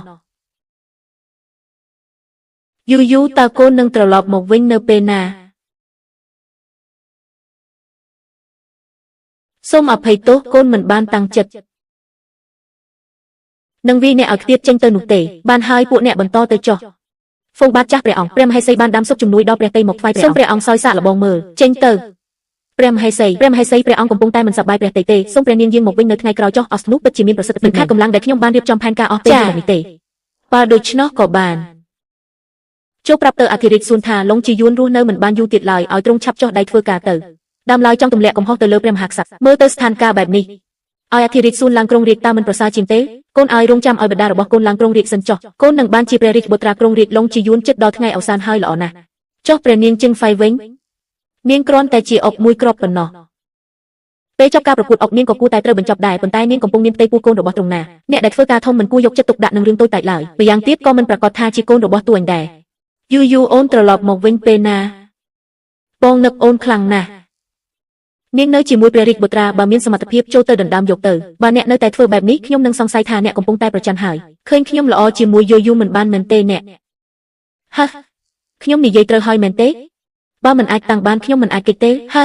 យូតើកូននឹងត្រឡប់មកវិញនៅពេលណាសូមអភ័យទោសកូនមិនបានតាំងចិត្តនឹងវាអ្នកឲ្យខ្ទាតចេញទៅនោះទេបានហើយពួកអ្នកបន្តទៅចុះហ្វូងបាទចាស់ព្រះអង្គព្រះមហេសីបានដាំសុកជំនួយដល់ព្រះតីមកថ្វាយព្រះអង្គសូមព្រះអង្គសោយសាកល្បងមើលចេញទៅព្រះមហេសីព្រះអង្គកំពុងតែមិនសប្បាយព្រះតីទេសូមព្រះនាងយាងមកវិញនៅថ្ងៃក្រោយចុះអស់នោះពិតជាមានប្រសិទ្ធភាពខាតកម្លាំងដែលខ្ញុំបានរៀបចំផែនការអស់ពេលនេះទេបើដូច្នោះក៏បានចូលប្រាប់ទៅអធិរាជសួនថាឡុងជីយួនរស់នៅមិនបានយូរទៀតឡើយឲ្យទ្រង់ឆាប់ចុះដៃធ្វើការទៅដើមឡើយចង់ទម្លាក់កំហុសទៅលើព្រះមហាក្សត្រមើលទៅស្ថានភាពបែបនេះឲ្យអធិរាជសួនឡើងក្រុងរាជតើមិនប្រសើរជាងទេកូនឲ្យរងចាំឲ្យបដារបស់កូនឡើងក្រុងរាជសិនចុះកូននឹងបានជាព្រះរាជបុត្រាក្រុងរាជឡុងជីយួនជិតដល់ថ្ងៃអវសានហើយល្អណាស់ចុះព្រះនាងជឹងហ្វៃវិញនាងគ្រាន់តែជាអុកមួយគ្រាប់ប៉ុណ្ណោះពេលចប់ការប្រកួតអុកនាងក៏គួរតែត្រូវបញ្ចប់ដែរប៉ុន្តែនាងកំពុងមានផ្ទៃពោះកូនរបស់ទ្រង់ណាអ្នកដែលធ្វើការធំមិនគួរយកចិត្តទុកដាក់នឹងរឿងតូចតាចឡើយម្យ៉ាងទៀតក៏មិនប្រកាសថាជាកូនរបស់តួឯងដែរយូអូនត្រឡប់មកវិញពេលណាបងនឹកអូនខ្លាំងណាស់នាងនៅជាមួយព្រះរាជបុត្រាបើមានសមត្ថភាពចូលទៅដណ្ដើមយកទៅបើអ្នកនៅតែធ្វើបែបនេះខ្ញុំនឹងសង្ស័យថាអ្នកកំពុងតែប្រច័ណ្ឌហើយឃើញខ្ញុំល្អជាមួយយូមិនបានមែនទេអ្នកហឺខ្ញុំនិយាយត្រូវហើយមែនទេបើមិនអាចតាំងបានខ្ញុំមិនអាចគេចទេហឺ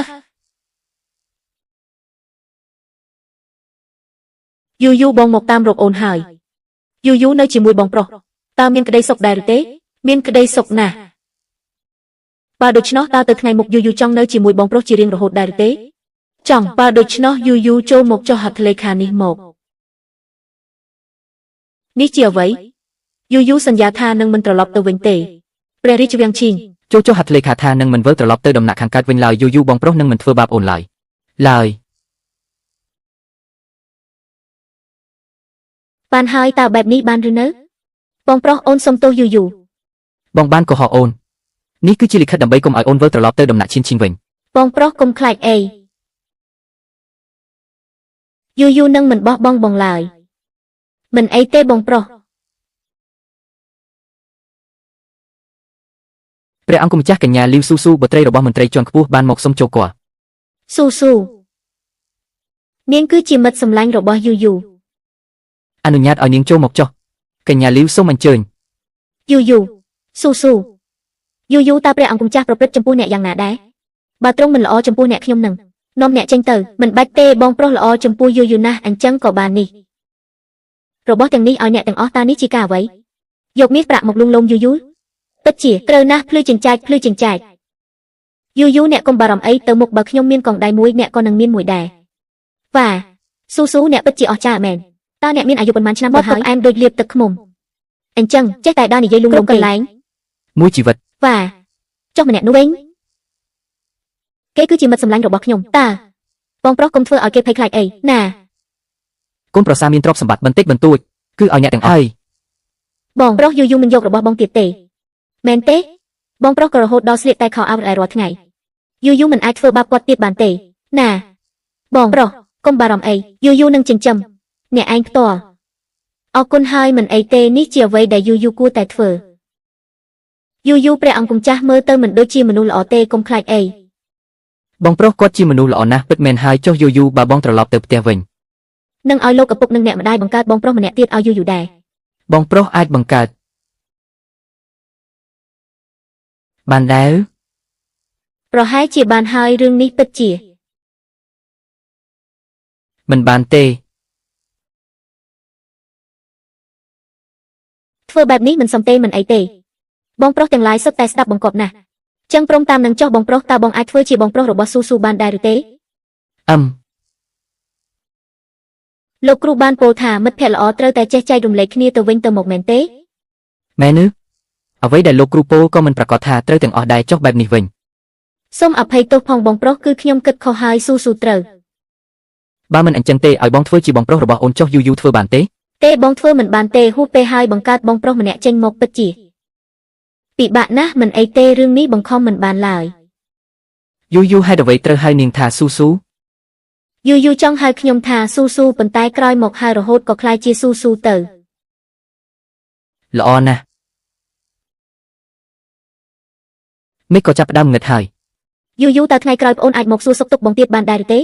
យូបងមកតាមរកអូនហើយយូនៅជាមួយបងប្រុសតើមានក្តីសុខដែរឬទេមានក្តីសុខណាស់បើដូច្នោះតើទៅថ្ងៃមុខយូចង់នៅជាមួយបងប្រុសជារៀងរហូតដែរឬទេចង់បើដូច្នោះយូចូលមកចុះហត្ថលេខានេះមកនេះជាអ្វីយូសន្យាថានឹងមិនត្រឡប់ទៅវិញទេព្រះរាជវាំងឈីងចូលចុះហត្ថលេខាថានឹងមិនវិលត្រឡប់ទៅដំណាក់ខាងកើតវិញឡើយយូបងប្រុសនឹងមិនធ្វើបាបអូនឡើយ បានហើយតើបែបនេះបានឬនៅបងប្រុសអូនសុំទោសយូយូ បងបានកុហកអូននេះគឺជាលិខិតដើម្បីកុំឲ្យអូនវិលត្រឡប់ទៅដំណាក់ឈិនវិញ បងប្រុសកុំខ្លាចអីយូយូនឹងមិនបោះបង់បងឡើយមិនអីទេបងប្រុស ព្រះអង្គម្ចាស់កញ្ញាលីវស៊ូស៊ូបុត្រីរបស់មន្ត្រីជាន់ខ្ពស់បានមកសុំចូលគាល់ ស៊ូស៊ូនាងគឺជាមិត្តសម្លាញ់របស់យូយូ អនុញ្ញាតឲ្យនាងចូលមកចុះកញ្ញាលីវសូមអញ្ជើញ យូយូស៊ូស៊ូយូយូតើព្រះអង្គម្ចាស់ប្រព្រឹត្តចំពោះអ្នកយ៉ាងណាដែរបើទ្រង់មិនល្អចំពោះអ្នកខ្ញុំនឹងនាំអ្នកចេញទៅមិនបាច់ទេបងប្រុសល្អចំពោះយូយូណាស់អញ្ចឹងក៏បាននេះរបស់ទាំងនេះឲ្យអ្នកទាំងអស់តើនេះជាការអ្វីយកមាសប្រាក់មកលួងលោមយូយូពិតជាត្រូវណាស់ភ្លឺចិញ្ចាចយូយូអ្នកកុំបារម្ភអីទៅមុខបើខ្ញុំមានកងដៃមួយអ្នកក៏នឹងមានមួយដែរវ៉ាស៊ូស៊ូអ្នកពិតជាអស្ចារ្យមែនតើអ្នកមានអាយុប៉ុន្មានឆ្នាំមកហើយអែមដូចលាបទឹកឃ្មុំអញ្ចឹងចេះតែដល់និយាយលួងលោមកន្លែង មួយជីវិត វ៉ាចុះម្នាក់នោះវិញគេគឺជាមិត្តសម្លាញ់របស់ខ្ញុំតើបងប្រុសកុំធ្វើឲ្យគេភ័យខ្លាចអីណា កូនប្រសាមានទ្រព្យសម្បត្តិបន្តិចបន្តួចគឺឲ្យអ្នកទាំងអស់ បងប្រុសយូយូមិនយករបស់បងទៀតទេមែនទេបងប្រុសក៏រហូតដល់ស្លៀកតែខោអាវរាល់ថ្ងៃយូយូមិនអាចធ្វើបាបគាត់ទៀតបានទេណាបងប្រុសកុំបារម្ភអីយូយូនឹងចិញ្ចឹមអ្នកឯងផ្ទាល់អរគុណហើយមិនអីទេនេះជាអ្វីដែលយូយូគួរតែធ្វើយូយូព្រះអង្គម្ចាស់មើលទៅមិនដូចជាមនុស្សល្អទេកុំខ្លាចអី បងប្រុសគាត់ជាមនុស្សល្អណាស់ពិតមែនហើយចុះយូយូបើបងត្រឡប់ទៅផ្ទះវិញ នឹងឲ្យលោកឪពុកនិងអ្នកម្ដាយបង្កើតបងប្រុសម្នាក់ទៀតឲ្យយូយូដែរ បងប្រុសអាចបង្កើតបានដែរ ប្រហែលជាបានហើយរឿងនេះពិតជា មិនបានទេ ធ្វើបែបនេះមិនសមទេមិនអីទេបងប្រុសទាំងឡាយសុទ្ធតែស្ដាប់បង្គាប់ណាស់ចឹងព្រមតាមនឹងចុះបងប្រុសតើបងអាចធ្វើជាបងប្រុសរបស់ស៊ូស៊ូបានដែរឬទេ លោកគ្រូបានពោលថាមិត្តភក្តិល្អត្រូវតែចេះចែករំលែកគ្នាទៅវិញទៅមកមែនទេ មែនឬអ្វីដែលលោកគ្រូពោលក៏មិនប្រកាសថាត្រូវទាំងអស់ដែរចុះបែបនេះវិញ សូមអភ័យទោសផងបងប្រុសគឺខ្ញុំគិតខុសហើយស៊ូស៊ូត្រូវ បើមិនអញ្ចឹងទេឲ្យបងធ្វើជាបងប្រុសរបស់អូនចុះយូយូធ្វើបានទេ ទេបងធ្វើមិនបានទេហួសពេលហើយបង្កើតបងប្រុសម្នាក់ចេញមកពិតជាពិបាកណាស់មិនអីទេរឿងនេះបង្ខំមិនបានឡើយ យូយូហេតុអ្វីត្រូវហៅនាងថាស៊ូស៊ូ យូយូចង់ហៅខ្ញុំថាស៊ូស៊ូប៉ុន្តែក្រោយមកហៅរហូតក៏ក្លាយជាស៊ូស៊ូទៅ ល្អណាស់មិនក៏ចាប់ផ្ដើមងឹតហើយ យូយូតើថ្ងៃក្រោយប្អូនអាចមកសួរសុខទុក្ខបងទៀតបានដែរឬទេ